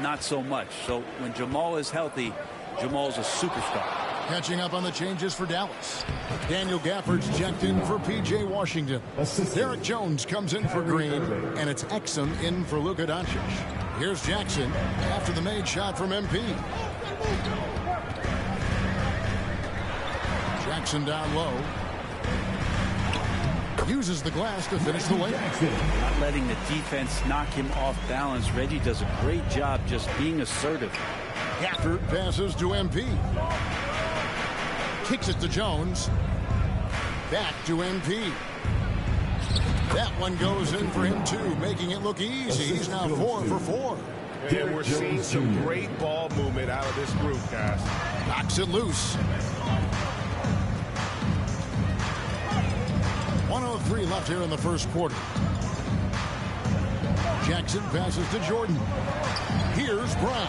not so much. So when Jamal is healthy, Jamal's a superstar. Catching up on the changes for Dallas. Daniel Gafford's checked in for P.J. Washington. Derek Jones comes in for Green, and it's Exum in for Luka Doncic. Here's Jackson after the made shot from MP. Jackson down low. Uses the glass to finish the layup. Not letting the defense knock him off balance. Reggie does a great job just being assertive. Gafford passes to MP. Kicks it to Jones. Back to MP. That one goes in for him too, making it look easy. He's now 4 for 4. And we're seeing some great ball movement out of this group, guys. Knocks it loose. 1:03 left here in the first quarter. Jackson passes to Jordan. Here's Brown.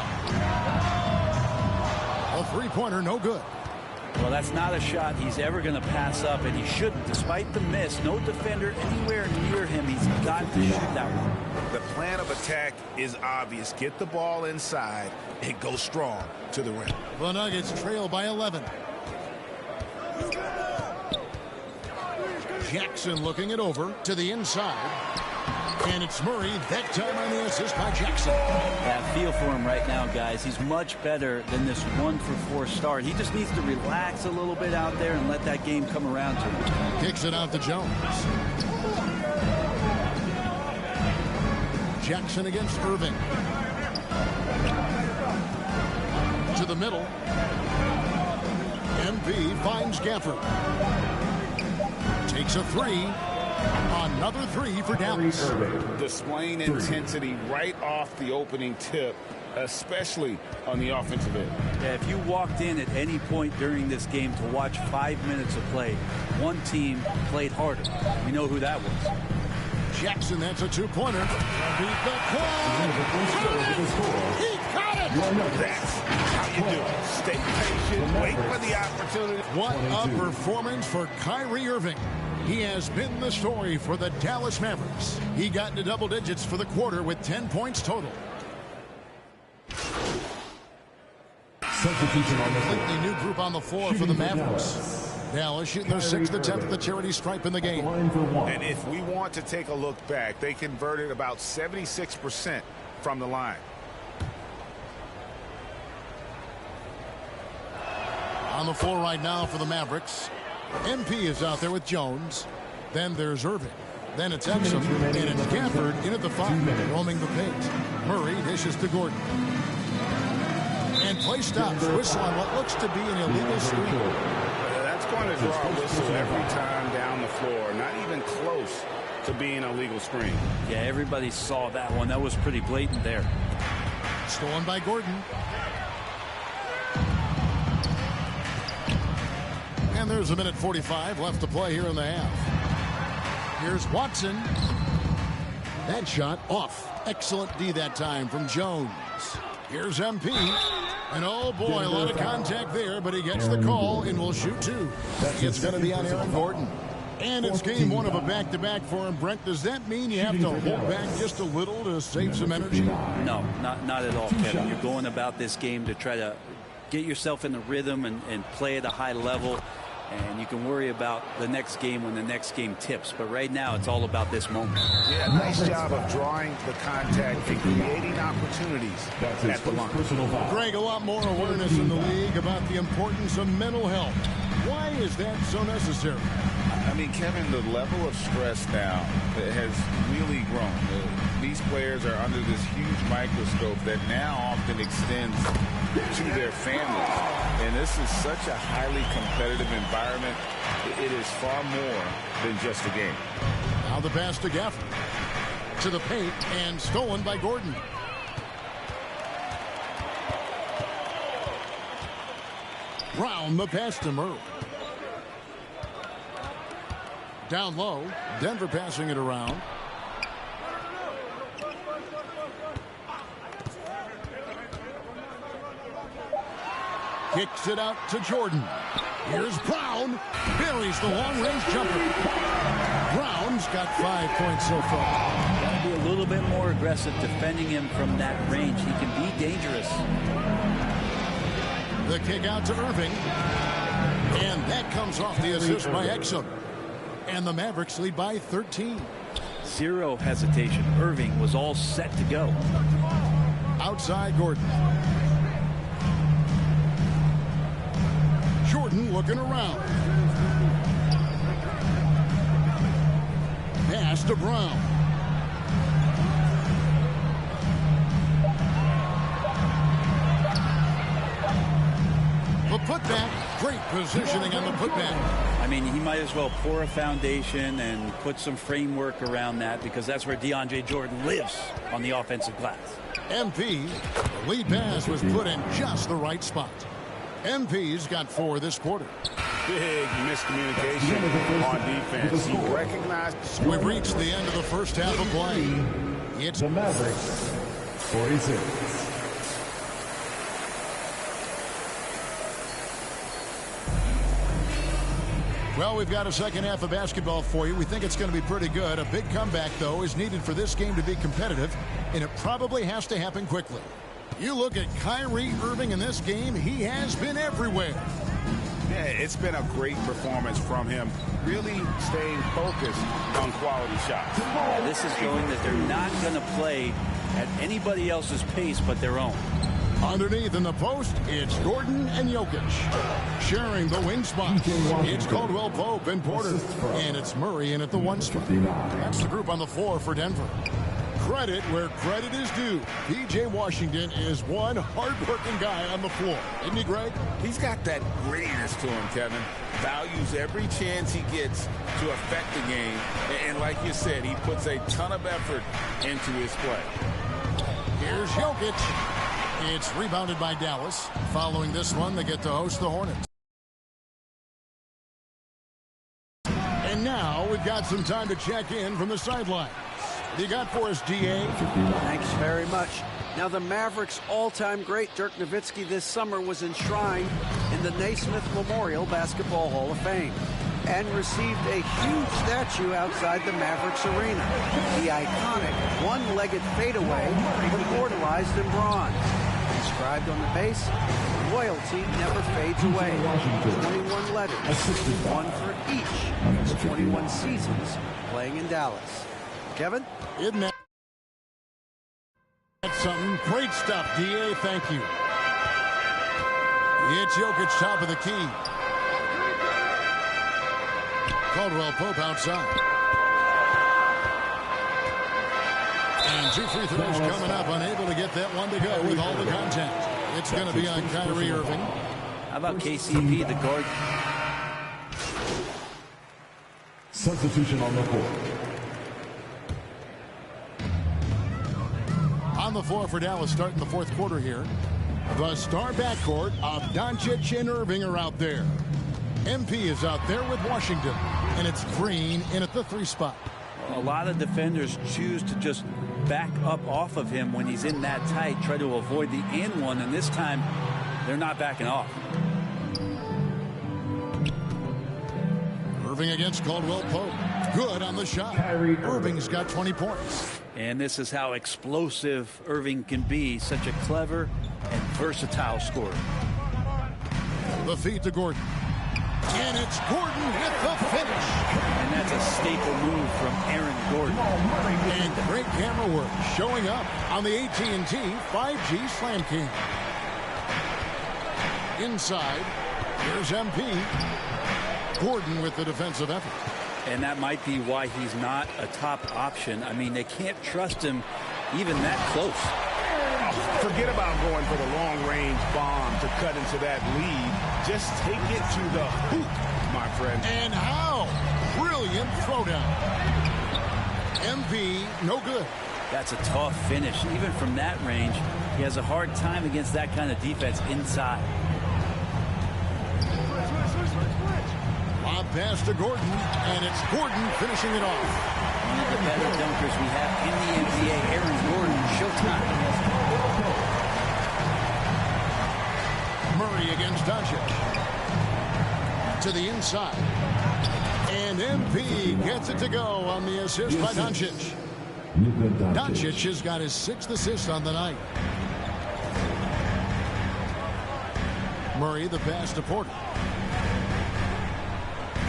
A three-pointer, no good. Well, that's not a shot he's ever going to pass up, and he shouldn't. Despite the miss, no defender anywhere near him. He's got to shoot that one. The plan of attack is obvious. Get the ball inside and go strong to the rim. The Nuggets trail by 11. Jackson looking it over to the inside. And it's Murray, that time on the assist by Jackson. Yeah, feel for him right now, guys. He's much better than this 1 for 4 start. He just needs to relax a little bit out there and let that game come around to him. Kicks it out to Jones. Jackson against Irving. To the middle. MP finds Gafford. Takes a three. Another three for Dallas. Displaying intensity right off the opening tip, especially on the offensive end. Yeah, if you walked in at any point during this game to watch 5 minutes of play, one team played harder. We know who that was. Jackson, that's a two-pointer. Beat the quad. He caught it. That's how you do it. Stay patient, wait for the opportunity. What a performance for Kyrie Irving. He has been the story for the Dallas Mavericks. He got into double digits for the quarter with 10 points total. Substitution on the completely new group on the floor for the Mavericks. Dallas shooting their 6th attempt at the charity stripe in the game. And if we want to take a look back, they converted about 76% from the line. On the floor right now for the Mavericks. MP is out there with Jones. Then there's Irving. Then it's Exum. And it's Gafford in at the 5, roaming the paint. Murray dishes to Gordon. And play stops. Whistle on what looks to be an illegal screen. That's going to draw a whistle every time down the floor. Not even close to being a legal screen. Yeah, everybody saw that one. That was pretty blatant there. Stolen by Gordon. And there's 1:45 left to play here in the half. Here's Watson. That shot off. Excellent D that time from Jones. Here's MP. And oh boy, a lot of contact there, but he gets the call and will shoot 2. It's going to be on Aaron Gordon. And it's game 1 of a back-to-back for him. Brent, does that mean you have to hold back just a little to save some energy? No, not at all, Kevin. You're going about this game to try to get yourself in the rhythm and play at a high level. And you can worry about the next game when the next game tips. But right now, it's all about this moment. Yeah, nice job of drawing the contact and creating opportunities at the line. Greg, a lot more awareness in the league about the importance of mental health. Why is that so necessary? I mean, Kevin, the level of stress now has really grown. These players are under this huge microscope that now often extends to their families. And this is such a highly competitive environment. It is far more than just a game. Now the pass to Gaffney. To the paint and stolen by Gordon. Brown the pass to Murray. Down low, Denver passing it around. Kicks it out to Jordan. Here's Brown. Buries the long-range jumper. Brown's got 5 points so far. Got to be a little bit more aggressive defending him from that range. He can be dangerous. The kick out to Irving. And that comes off the assist by Exum. And the Mavericks lead by 13. Zero hesitation. Irving was all set to go. Outside Gordon. Jordan looking around. Pass to Brown. The putback. Great positioning on the putback. I mean, he might as well pour a foundation and put some framework around that, because that's where DeAndre Jordan lives on the offensive glass. MP, the lead pass was put in just the right spot. MP's got 4 this quarter. Big miscommunication on defense. He recognized. We've reached the end of the first half of play. It's the Mavericks 46. Well, we've got a second half of basketball for you. We think it's going to be pretty good. A big comeback, though, is needed for this game to be competitive, and it probably has to happen quickly. You look at Kyrie Irving in this game, he has been everywhere. Yeah, it's been a great performance from him, really staying focused on quality shots. Yeah, this is showing that they're not going to play at anybody else's pace but their own. Underneath in the post, it's Gordon and Jokic. Sharing the wing spot. It's Caldwell Pope and Porter. And it's Murray in at the 1 spot. That's the group on the floor for Denver. Credit where credit is due. P.J. Washington is one hard-working guy on the floor. Isn't he, Greg? He's got that grittiness to him, Kevin. Values every chance he gets to affect the game. And like you said, he puts a ton of effort into his play. Here's Jokic. It's rebounded by Dallas. Following this one, they get to host the Hornets. And now we've got some time to check in from the sidelines. What do you got for us, D.A.? Thanks very much. Now, the Mavericks' all-time great Dirk Nowitzki this summer was enshrined in the Naismith Memorial Basketball Hall of Fame and received a huge statue outside the Mavericks arena. The iconic one-legged fadeaway immortalized in bronze. Inscribed on the base, loyalty never fades away. 21 letters, one for each of his 21 seasons playing in Dallas. Kevin? Isn't that something? Great stuff, D.A. Thank you. It's Jokic top of the key. Caldwell Pope outside. And 2 free throws coming up, unable to get that one to go with all the contact. It's going to be on Kyrie Irving. How about KCP, the guard? Substitution on the court. On the floor for Dallas starting the fourth quarter here. The star backcourt of Doncic and Irving are out there. MP is out there with Washington. And it's Green in at the 3 spot. A lot of defenders choose to just back up off of him when he's in that tight, try to avoid the and one, and this time they're not backing off. Irving against Caldwell Pope. Good on the shot. Irving's got 20 points. And this is how explosive Irving can be. Such a clever and versatile scorer. The feed to Gordon. And it's Gordon with the finish. And that's a staple move from Aaron Gordon. And great camera work showing up on the AT&T 5G Slam King. Inside, here's MP. Gordon with the defensive effort. And that might be why he's not a top option. I mean, they can't trust him even that close. Forget about going for the long-range bomb to cut into that lead. Just take it to the hoop, my friend. And how? Brilliant throwdown. MP, no good. That's a tough finish. Even from that range, he has a hard time against that kind of defense inside. Lob pass to Gordon, and it's Gordon finishing it off. One of the better dunkers we have in the NBA, Aaron Gordon, showtime. Murray against Doncic. To the inside. And MP gets it to go on the assist by Doncic. Doncic has got his 6th assist on the night. Murray the pass to Porter.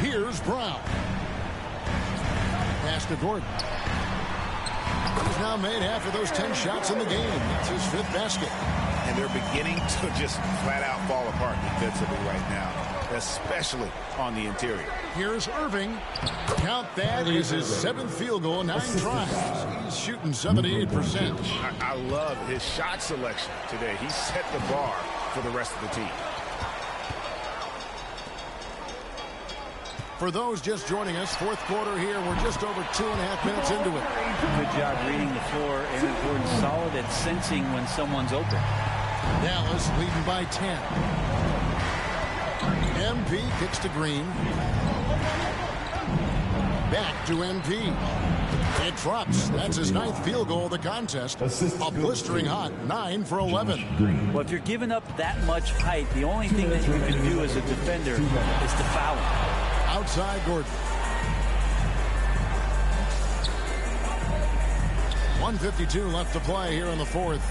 Here's Brown. Pass to Gordon. He's now made half of those 10 shots in the game. That's his 5th basket. And they're beginning to just flat out fall apart defensively right now, especially on the interior. Here's Irving. Count that is his 7th field goal, 9 tries. He's shooting 78%. I love his shot selection today. He set the bar for the rest of the team. For those just joining us, 4th quarter here. We're just over 2.5 minutes into it. Good job reading the floor. Aaron Gordon solid at sensing when someone's open. Dallas leading by 10. MP kicks to Green. Back to MP. It drops. That's his 9th field goal of the contest. A blistering hot 9 for 11. Well, if you're giving up that much height, the only thing that you can do as a defender is to foul him. Outside Gordon. 1:52 left to play here in the 4th.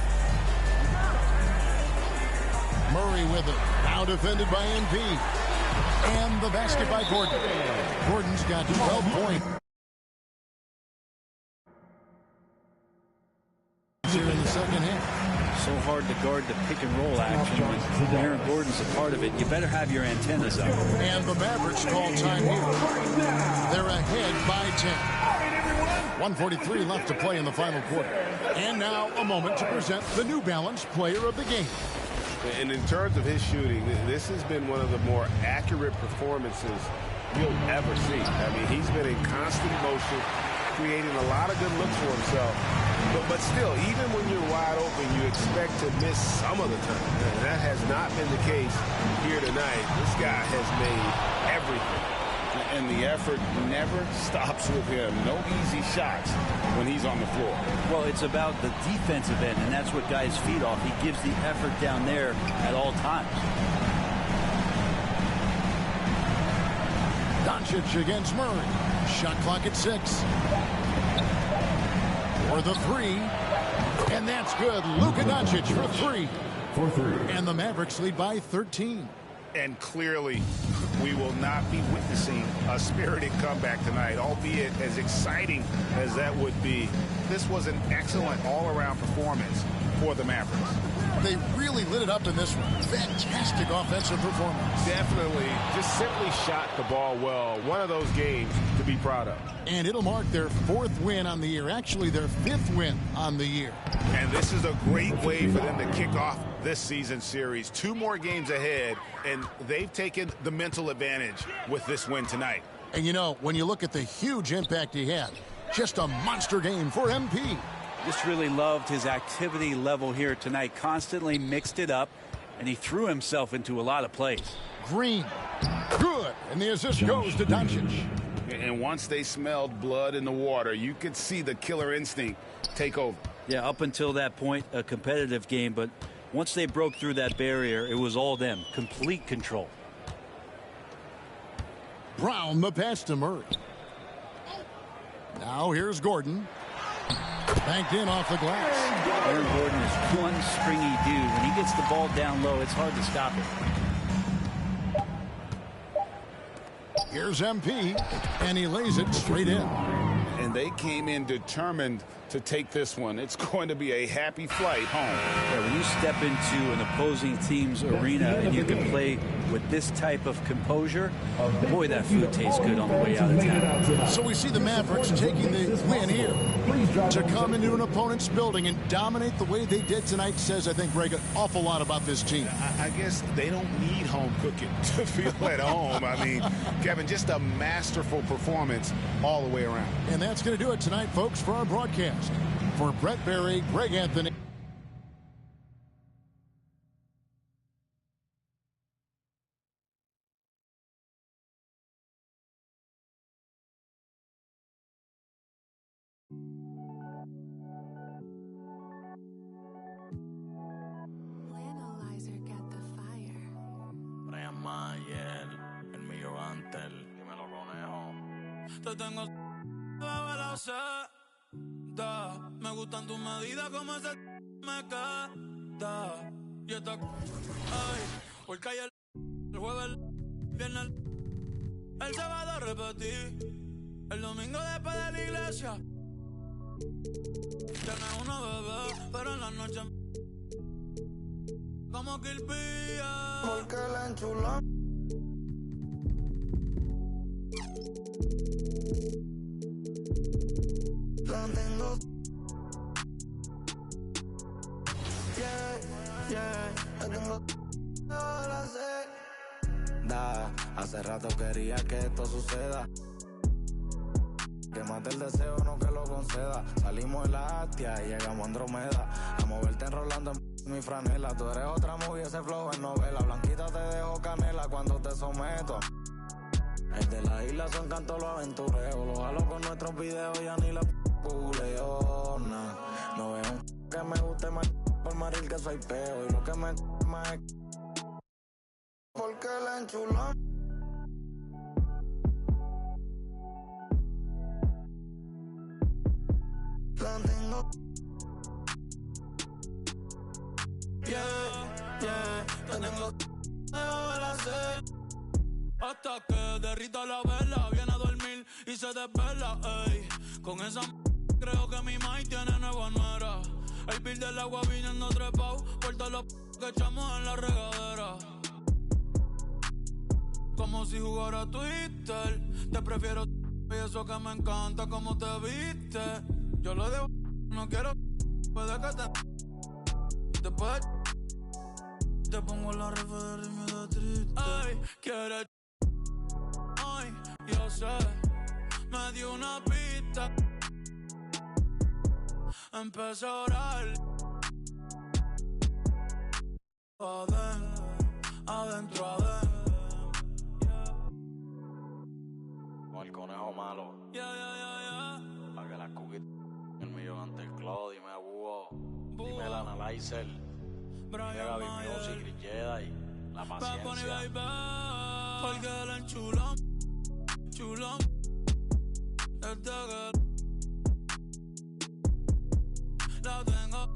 Murray with it. Now defended by MP. And the basket by Gordon. Gordon's got 12 points here in the 2nd half. So hard to guard the pick and roll action. When Aaron Gordon's a part of it, you better have your antennas up. And the Mavericks call time here. They're ahead by 10. 1:43 left to play in the final quarter. And now a moment to present the New Balance Player of the Game. And in terms of his shooting, this has been one of the more accurate performances you'll ever see. I mean, he's been in constant motion, creating a lot of good looks for himself. But still, even when you're wide open, you expect to miss some of the time. And that has not been the case here tonight. This guy has made everything. And the effort never stops with him. No easy shots when he's on the floor. Well, it's about the defensive end, and that's what guys feed off. He gives the effort down there at all times. Doncic against Murray. Shot clock at 6. For the 3. And that's good. Luka Doncic for 3. For 3. And the Mavericks lead by 13. And clearly, we will not be witnessing a spirited comeback tonight, albeit as exciting as that would be. This was an excellent all-around performance for the Mavericks. They really lit it up in this one. Fantastic offensive performance. Definitely just simply shot the ball well. One of those games to be proud of. And it'll mark their 4th win on the year. Actually, their 5th win on the year. And this is a great way for them to kick off this season series. 2 more games ahead, and they've taken the mental advantage with this win tonight. And you know, when you look at the huge impact he had, just a monster game for MP. Just really loved his activity level here tonight. Constantly mixed it up, and he threw himself into a lot of plays. Green. Good. And the assist goes to Doncic. And once they smelled blood in the water, you could see the killer instinct take over. Yeah, up until that point, a competitive game, but once they broke through that barrier, it was all them. Complete control. Brown the pass to Murray. Now here's Gordon. Banked in off the glass. Aaron Gordon is one springy dude. When he gets the ball down low, it's hard to stop it. Here's MP, and he lays it straight in. And they came in determined to take this one. It's going to be a happy flight home. Yeah, when you step into an opposing team's arena and you can play with this type of composure, boy, that food tastes good on the way out of town. So we see the Mavericks taking the win here. To come into an opponent's building and dominate the way they did tonight says, I think, Greg, an awful lot about this team. I guess they don't need home cooking to feel at home. I mean, Kevin, just a masterful performance all the way around. And that's going to do it tonight, folks, for our broadcast. For Brett Berry, Greg Anthony. Te tengo bajo la seda. Me gustan tus medidas como ese me queda. Y esta ay, porque ayer el jueves, el viernes, el sábado repetí. El domingo después de la iglesia. Tienes una bebé, pero en la noche como que el pía. Porque la enchuló. La tengo. La tengo. La sé. Hace rato quería que esto suceda. Que mate el deseo, no que lo conceda. Salimos de la Astia y llegamos a Andromeda. A moverte enrolando en mi franela. Tú eres otra movie, ese flow en novela. Blanquita te dejo canela cuando te someto. El de la isla son cantos los aventureos. Los jalo con nuestros videos, ya ni la puleona. No veo un que me guste más por maril que soy peo. Y lo que me más es porque la enchuló. La tengo. La tengo. La sé. Hasta que derrita la vela, viene a dormir y se desvela, ey. Con esa creo que mi mai tiene nueva nuera. El bill del agua viniendo trepao por todos los que echamos en la regadera. Como si jugara Twitter. Te prefiero y eso que me encanta como te viste. Yo lo debo, no quiero puede que después te pongo la refe de ritmo de triste. Ay, quieres. Ay, yo sé, me dio una pista. Empecé a orar. Adentro. Con el conejo malo. Para que las cookies el millón ante el Cloud. Dime a Búho. Dime el Analyzer. Dime Gaby Music, Grilleda y la paciencia. Porque la enchulón. La tengo.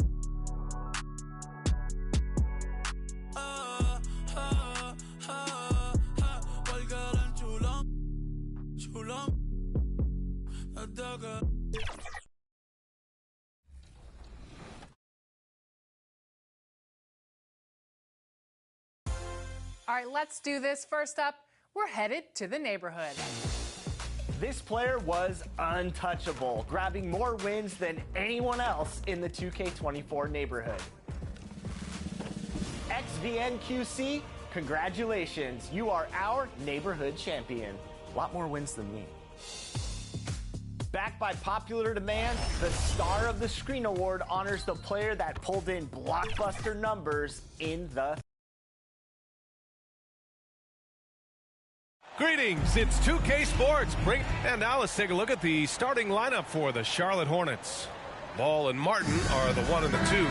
Porque la enchulón. All right, let's do this. First up, we're headed to the neighborhood. This player was untouchable, grabbing more wins than anyone else in the 2K24 neighborhood. XVNQC, congratulations. You are our neighborhood champion. A lot more wins than me. Backed by popular demand, the Star of the Screen Award honors the player that pulled in blockbuster numbers in the... Greetings, it's 2K Sports. And now let's take a look at the starting lineup for the Charlotte Hornets. Ball and Martin are the 1 and the 2.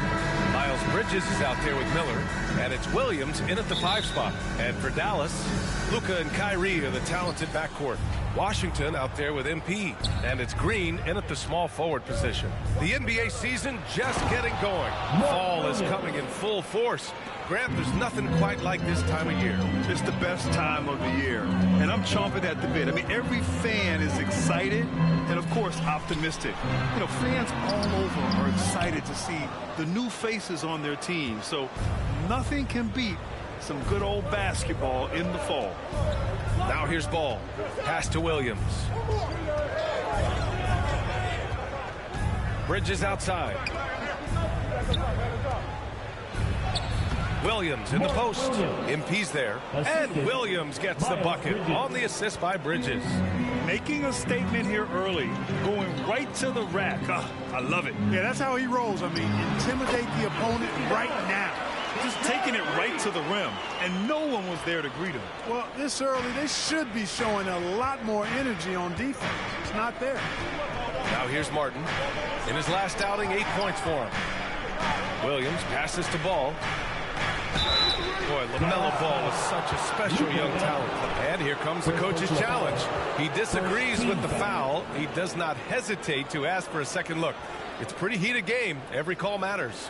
Miles Bridges is out there with Miller. And it's Williams in at the 5 spot. And for Dallas, Luka and Kyrie are the talented backcourt. Washington out there with MP, and it's Green in at the small forward position. The NBA season just getting going. Fall is coming in full force. Grant, there's nothing quite like this time of year. It's the best time of the year, and I'm chomping at the bit. I mean, every fan is excited and, of course, optimistic. You know, fans all over are excited to see the new faces on their team, so nothing can beat some good old basketball in the fall. Now here's ball. Pass to Williams. Bridges outside. Williams in the post. MP's there. And Williams gets the bucket on the assist by Bridges. Making a statement here early, going right to the rack. I love it. Yeah, that's how he rolls. I mean, intimidate the opponent right now. Just taking it right to the rim, and no one was there to greet him. Well, this early, they should be showing a lot more energy on defense. It's not there. Now here's Martin. In his last outing, 8 points for him. Williams passes to Ball. Boy, LaMelo Ball is such a special young talent. And here comes the coach's challenge. He disagrees with the foul. He does not hesitate to ask for a second look. It's a pretty heated game. Every call matters.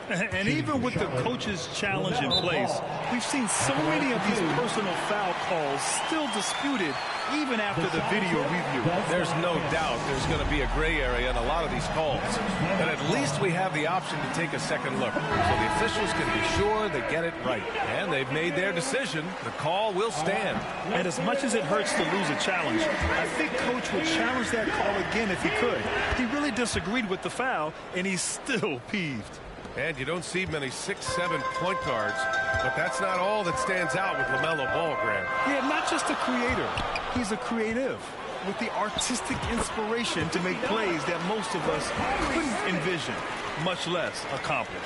And even with the coach's challenge in place, we've seen so many of these personal foul calls still disputed even after the video review. There's no doubt there's going to be a gray area in a lot of these calls. But at least we have the option to take a second look. So the officials can be sure they get it right. And they've made their decision. The call will stand. And as much as it hurts to lose a challenge, I think Coach would challenge that call again if he could. He really disagreed with the foul, and he's still peeved. And you don't see many 6'7" point guards, but that's not all that stands out with LaMelo Ball, Grant. Yeah, not just a creator. He's a creative with the artistic inspiration to make plays that most of us couldn't envision, much less accomplish.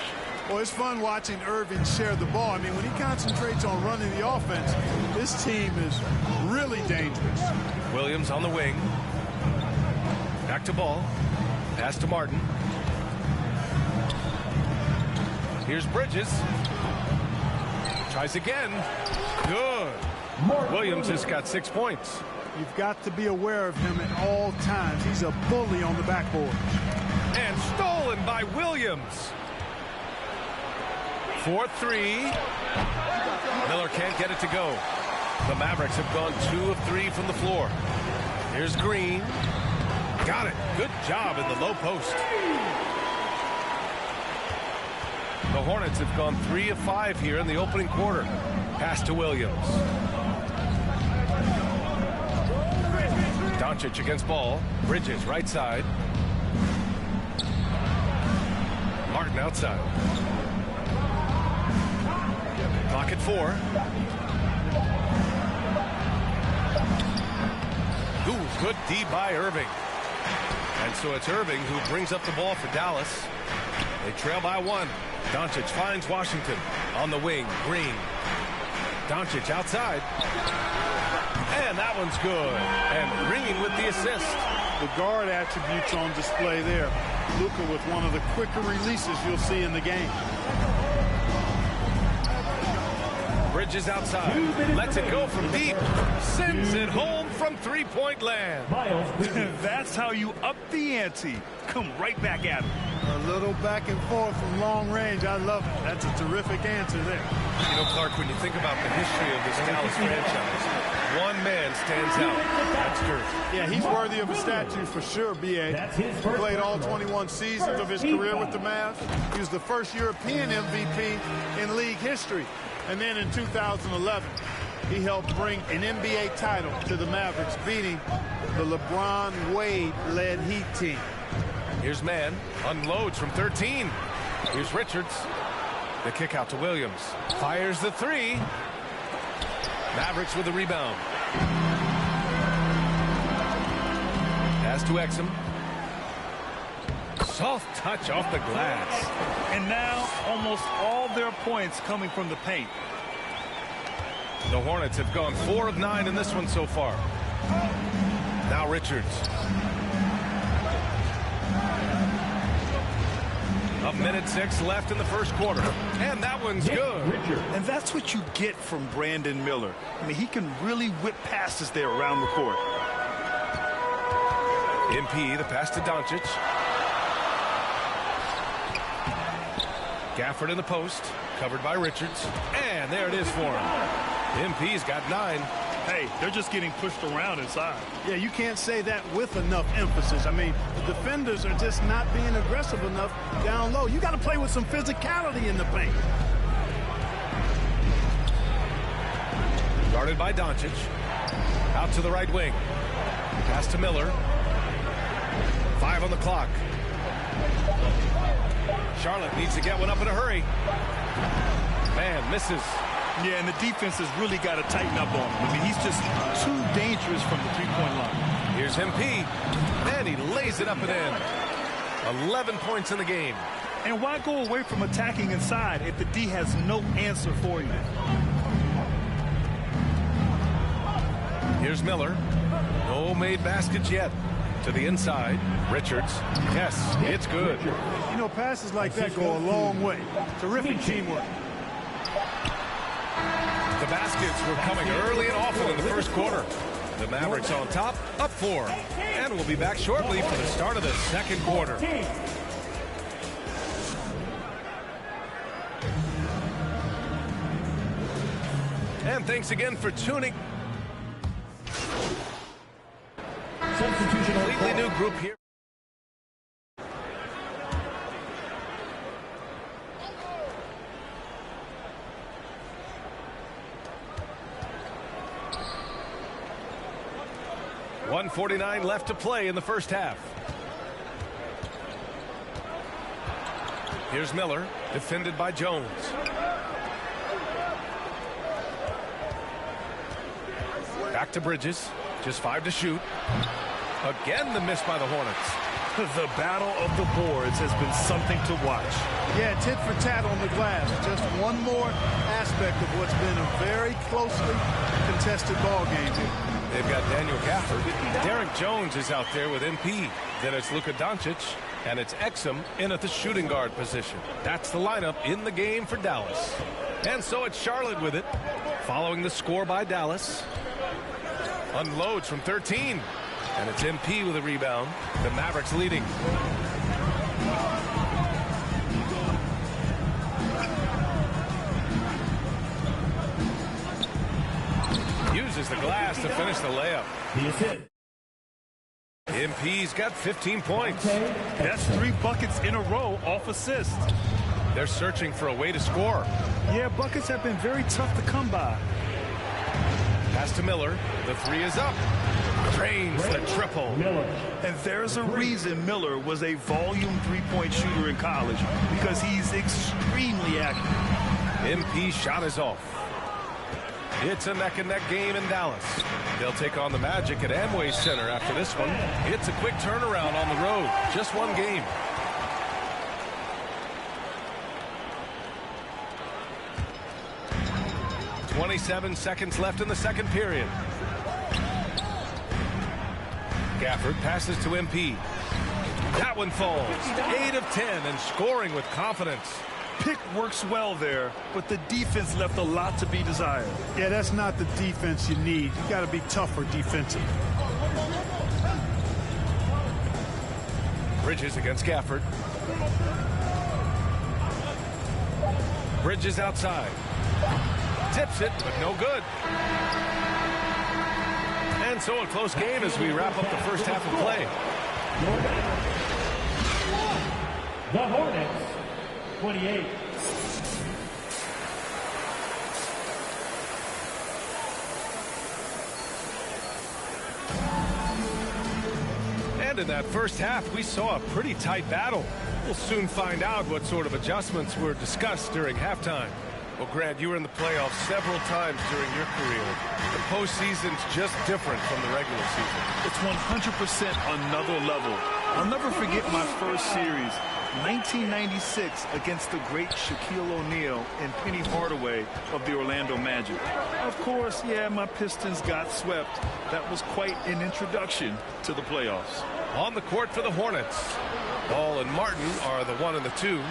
Well, it's fun watching Irving share the ball. I mean, when he concentrates on running the offense, this team is really dangerous. Williams on the wing. Back to Ball. Pass to Martin. Here's Bridges. Tries again. Good. Williams has got 6 points. You've got to be aware of him at all times. He's a bully on the backboard. And stolen by Williams. 4-3. Miller can't get it to go. The Mavericks have gone 2 of 3 from the floor. Here's Green. Got it. Good job in the low post. The Hornets have gone 3 of 5 here in the opening quarter. Pass to Williams. Doncic against Ball. Bridges right side. Martin outside. Clock at 4. Ooh, good D by Irving. And so it's Irving who brings up the ball for Dallas. They trail by 1. Doncic finds Washington on the wing. Green. Doncic outside. And that one's good. And Green with the assist. The guard attributes on display there. Luka with one of the quicker releases you'll see in the game. Bridges outside. Lets it go from deep. Sends it home from three-point land. That's how you up the ante. Come right back at him. A little back and forth from long range. I love it. That's a terrific answer there. You know, Clark, when you think about the history of this Dallas franchise, one man stands out. That's Dirk. Yeah, he's worthy of a statue for sure, B.A. He played all 21 seasons of his career with the Mavs. He was the first European MVP in league history. And then in 2011, he helped bring an NBA title to the Mavericks, beating the LeBron Wade-led Heat team. Here's Mann, unloads from 13. Here's Richards. The kick out to Williams. Fires the 3. Mavericks with the rebound. Pass to Exum. Soft touch off the glass. And now almost all their points coming from the paint. The Hornets have gone 4 of 9 in this one so far. Now Richards. 1:06 left in the first quarter. And that one's good. And that's what you get from Brandon Miller. I mean, he can really whip passes there around the court. MP, the pass to Doncic. Gafford in the post, covered by Richards. And there it is for him. MP's got 9. Hey, they're just getting pushed around inside. Yeah, you can't say that with enough emphasis. I mean, the defenders are just not being aggressive enough down low. You got to play with some physicality in the paint. Guarded by Doncic. Out to the right wing. Pass to Miller. 5 on the clock. Charlotte needs to get one up in a hurry. Man, misses. Yeah, and the defense has really got to tighten up on him. I mean, he's just too dangerous from the three-point line. Here's MP, and he lays it up and in. 11 points in the game. And why go away from attacking inside if the D has no answer for you? Here's Miller. No made baskets yet. To the inside, Richards. Yes, it's good. You know, passes like that go a long way. Terrific teamwork. The baskets were coming early and often in the first quarter. The Mavericks on top, up 4. And we'll be back shortly for the start of the second quarter. And thanks again for tuning. Completely new group here. .149 left to play in the first half. Here's Miller, defended by Jones. Back to Bridges, just 5 to shoot. Again, the miss by the Hornets. The battle of the boards has been something to watch. Yeah, tit for tat on the glass. Just one more aspect of what's been a very closely contested ball game here. They've got Daniel Gafford. Derek Jones is out there with MP. Then it's Luka Doncic, and it's Exum in at the shooting guard position. That's the lineup in the game for Dallas. And so it's Charlotte with it, following the score by Dallas. Unloads from 13. And it's MP with a rebound. The Mavericks leading. Uses the glass to finish the layup. MP's got 15 points. That's 3 buckets in a row off assist. They're searching for a way to score. Yeah, buckets have been very tough to come by. Pass to Miller. The 3 is up. Drains the triple. And there's a reason Miller was a volume three-point shooter in college, because he's extremely accurate. MP shot is off. It's a neck-and-neck game in Dallas. They'll take on the Magic at Amway Center after this one. It's a quick turnaround on the road. Just one game. .27 seconds left in the second period. Gafford passes to MP. That one falls. 8 of 10 and scoring with confidence. Pick works well there, but the defense left a lot to be desired. Yeah, that's not the defense you need. You got to be tougher defensively. Bridges against Gafford. Bridges outside. Tips it, but no good. And so a close game as we wrap up the first half of play. The Hornets, 28. And in that first half, we saw a pretty tight battle. We'll soon find out what sort of adjustments were discussed during halftime. Well, Grant, you were in the playoffs several times during your career. The postseason's just different from the regular season. It's 100% another level. I'll never forget my first series, 1996, against the great Shaquille O'Neal and Penny Hardaway of the Orlando Magic. Of course, yeah, my Pistons got swept. That was quite an introduction to the playoffs. On the court for the Hornets. Ball and Martin are the 1 and the 2.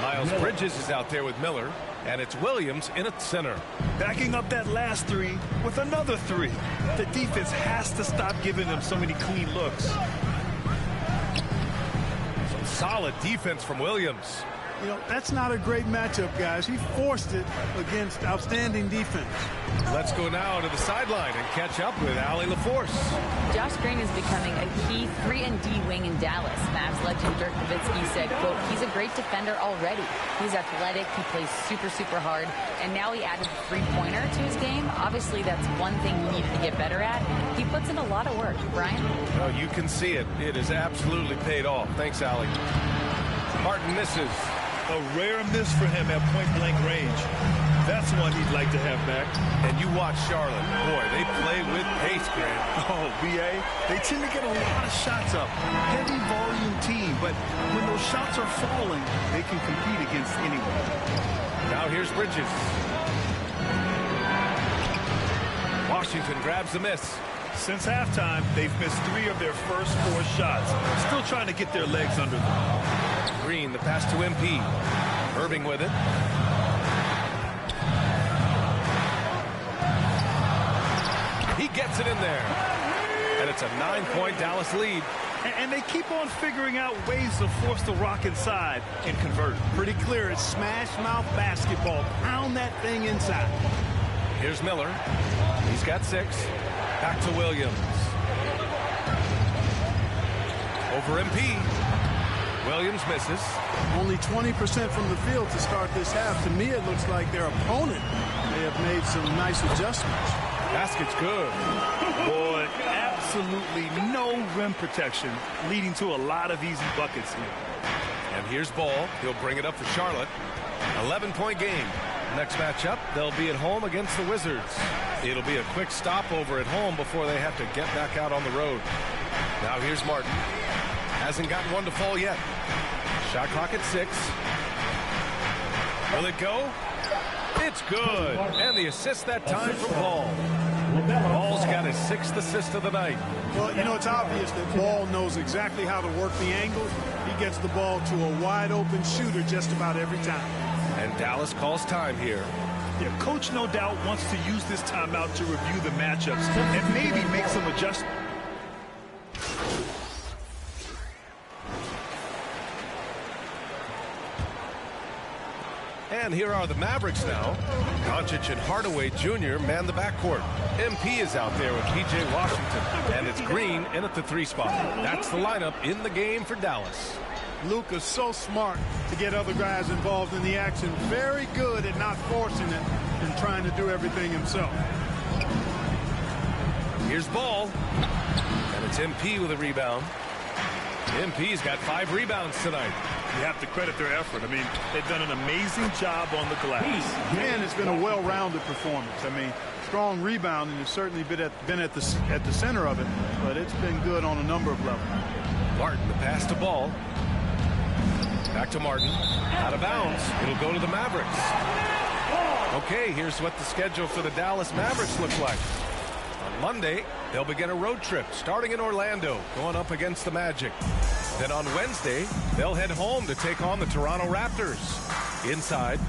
Miles Bridges is out there with Miller, and it's Williams in at center. Backing up that last 3 with another 3. The defense has to stop giving them so many clean looks. Some solid defense from Williams. You know, that's not a great matchup, guys. He forced it against outstanding defense. Let's go now to the sideline and catch up with Allie LaForce. Josh Green is becoming a key 3-and-D wing in Dallas. Mavs legend Dirk Nowitzki said, quote, he's a great defender already. He's athletic, he plays super, super hard, and now he added the three-pointer to his game. Obviously, that's one thing he needed to get better at. He puts in a lot of work. Brian? Oh, you can see it. It has absolutely paid off. Thanks, Allie. Martin misses. A rare miss for him at point-blank range. That's one he'd like to have back. And you watch Charlotte. Boy, they play with pace, Grant. Oh, BA, they tend to get a lot of shots up. Heavy volume team, but when those shots are falling, they can compete against anyone. Now here's Bridges. Washington grabs the miss. Since halftime, they've missed 3 of their first 4 shots. Still trying to get their legs under them. Green, the pass to MP. Irving with it. He gets it in there. And it's a 9-point Dallas lead. And they keep on figuring out ways to force the rock inside and convert. Pretty clear. It's smash mouth basketball. Pound that thing inside. Here's Miller. He's got 6. Back to Williams. Over MP. Williams misses. Only 20% from the field to start this half. To me, it looks like their opponent may have made some nice adjustments. Basket's good. Boy, absolutely no rim protection, leading to a lot of easy buckets here. And here's Ball. He'll bring it up for Charlotte. 11-point game. Next matchup, they'll be at home against the Wizards. It'll be a quick stopover at home before they have to get back out on the road. Now here's Martin. Hasn't gotten one to fall yet. Shot clock at 6. Will it go? It's good. And the assist that time from Ball. Ball's got his 6th assist of the night. Well, you know, it's obvious that Ball knows exactly how to work the angles. He gets the ball to a wide-open shooter just about every time. And Dallas calls time here. Yeah, Coach no doubt wants to use this timeout to review the matchups and maybe make some adjustments. And here are the Mavericks now. Doncic and Hardaway Jr. man the backcourt. MP is out there with P.J. Washington. And it's Green in at the 3 spot. That's the lineup in the game for Dallas. Luka's so smart to get other guys involved in the action. Very good at not forcing it and trying to do everything himself. Here's Ball. And it's MP with a rebound. MP's got 5 rebounds tonight. You have to credit their effort. I mean, they've done an amazing job on the glass. And it's been a well-rounded performance. I mean, strong rebounding has certainly been at the center of it, but it's been good on a number of levels. Martin, the pass to Ball. Back to Martin. Out of bounds. It'll go to the Mavericks. Okay, here's what the schedule for the Dallas Mavericks looks like. On Monday, they'll begin a road trip starting in Orlando, going up against the Magic. Then on Wednesday, they'll head home to take on the Toronto Raptors. Inside.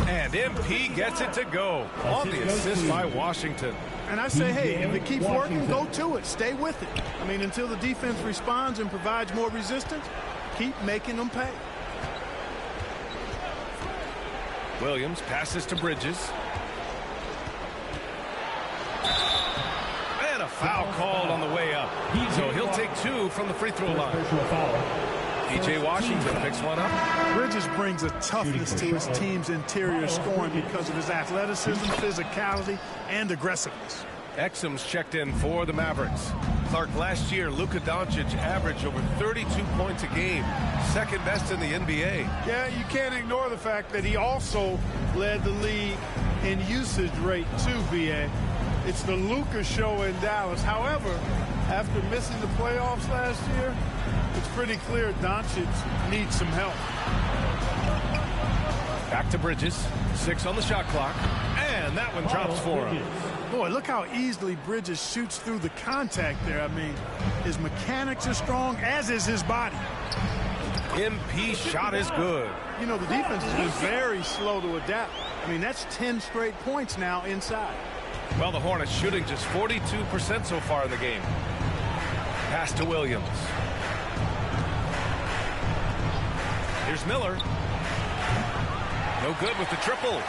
And MP gets it to go on the assist by Washington. And I say, hey, if it keeps working, go to it. Stay with it. I mean, until the defense responds and provides more resistance, keep making them pay. Williams passes to Bridges. And a foul called on the way up. So he'll take 2 from the free throw line. P.J. Washington picks one up. Bridges brings a toughness to his team's interior scoring because of his athleticism, physicality, and aggressiveness. Exum's checked in for the Mavericks. Clark, last year, Luka Doncic averaged over 32 points a game, second best in the NBA. Yeah, you can't ignore the fact that he also led the league in usage rate too, BA. It's the Luka show in Dallas. However, after missing the playoffs last year, it's pretty clear Doncic needs some help. Back to Bridges. 6 on the shot clock. And that one drops for him. Boy, look how easily Bridges shoots through the contact there. I mean, his mechanics are strong, as is his body. MP shot is good. You know, the defense has been very slow to adapt. I mean, that's 10 straight points now inside. Well, the Hornets shooting just 42% so far in the game. Pass to Williams. Here's Miller. No good with the triple.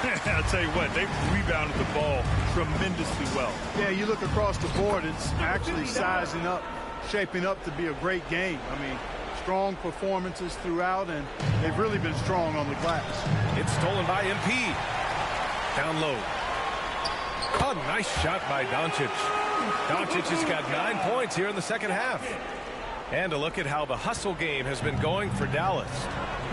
I'll tell you what, they've rebounded the ball tremendously well. Yeah, you look across the board, it's actually sizing up, shaping up to be a great game. I mean, strong performances throughout, and they've really been strong on the glass. It's stolen by MP. Down low. A nice shot by Doncic. Doncic has got 9 points here in the second half. And a look at how the hustle game has been going for Dallas.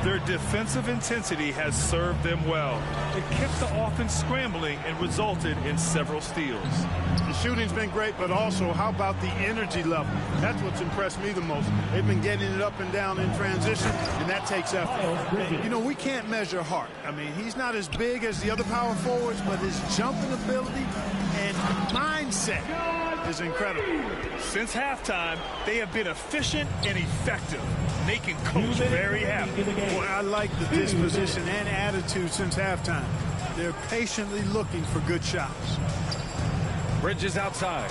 Their defensive intensity has served them well. It kept the offense scrambling and resulted in several steals. The shooting's been great, but also how about the energy level? That's what's impressed me the most. They've been getting it up and down in transition, and that takes effort. You know, we can't measure Hart. I mean, he's not as big as the other power forwards, but his jumping ability and mindset is incredible. Since halftime, they have been efficient and effective, making Coach very happy. Boy, I like the disposition and attitude since halftime. They're patiently looking for good shots. Bridges outside.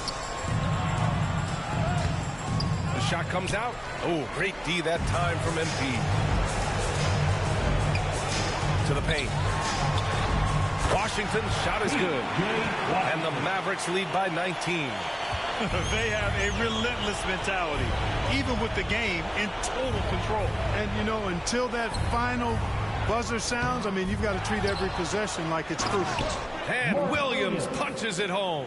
The shot comes out. Oh, great D that time from MP. To the paint. Washington's shot is good. And the Mavericks lead by 19. They have a relentless mentality, even with the game in total control. And, you know, until that final buzzer sounds, I mean, you've got to treat every possession like it's crucial. And Williams punches it home.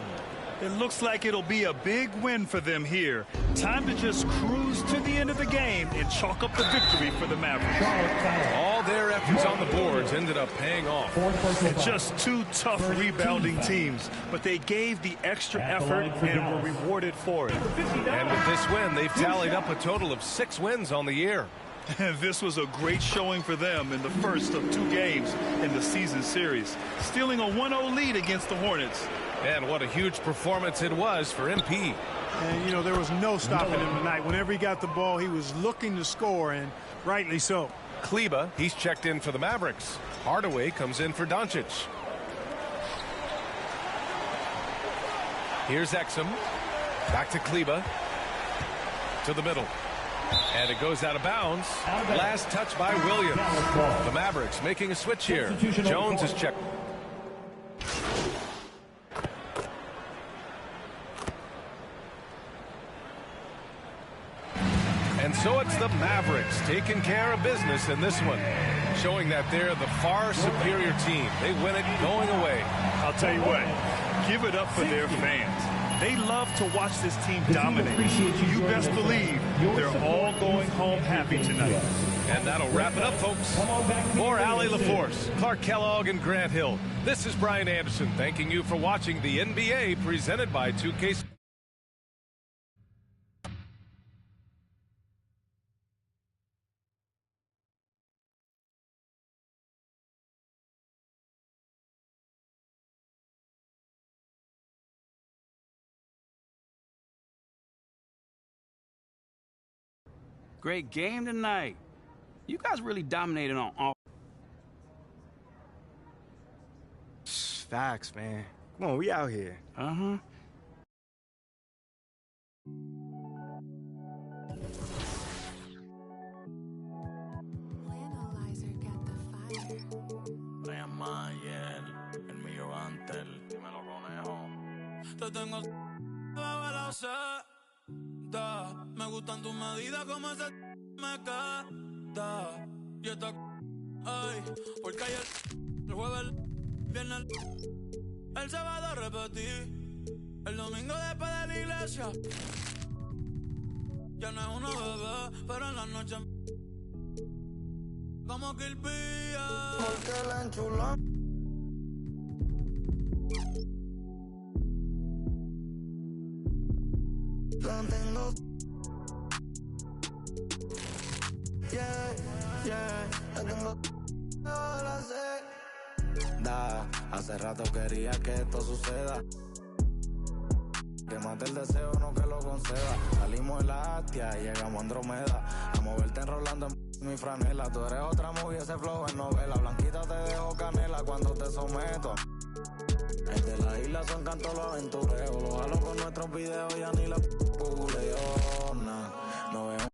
It looks like it'll be a big win for them here. Time to just cruise to the end of the game and chalk up the victory for the Mavericks. All their efforts on the boards ended up paying off. Just two tough rebounding teams, but they gave the extra effort and were rewarded for it. And with this win, they've tallied up a total of 6 wins on the year. This was a great showing for them in the first of 2 games in the season series, stealing a 1-0 lead against the Hornets. And what a huge performance it was for MP. And, you know, there was no stopping him tonight. Whenever he got the ball, he was looking to score, and rightly so. Kleba, he's checked in for the Mavericks. Hardaway comes in for Doncic. Here's Exum. Back to Kleba. To the middle. And it goes out of bounds. Last touch by Williams. The Mavericks making a switch here. Jones is checked. And so it's the Mavericks taking care of business in this one, showing that they're the far superior team. They win it going away. I'll tell you what, give it up for their fans. They love to watch this team dominate. You best believe they're all going home happy tonight. And that'll wrap it up, folks. For Allie LaForce, Clark Kellogg, and Grant Hill, this is Brian Anderson thanking you for watching the NBA presented by 2K. Great game tonight. You guys really dominated on all. Facts, man. Come on, we out here. Uh-huh. Te tengo bajo la seda. Me gustan tus medidas como ese me queda. Y esta ay, porque ayer el jueves, el viernes, el sábado repetí. El domingo después de la iglesia. Ya no es una bebé, pero en la noche como que el pilla. Porque la enchuló. La tengo. Yeah, yeah, la tengo. Ahora sé. Hace rato quería que esto suceda. Que mate el deseo, no que lo conceda. Salimos en la Astia y llegamos a Andromeda. A moverte enrolando en mi franela. Tú eres otra movie, ese flow en novela. Blanquita te dejo canela cuando te someto. El de la isla son cantos los aventureros. Los jalo con nuestros videos, ya ni la googleo. No veo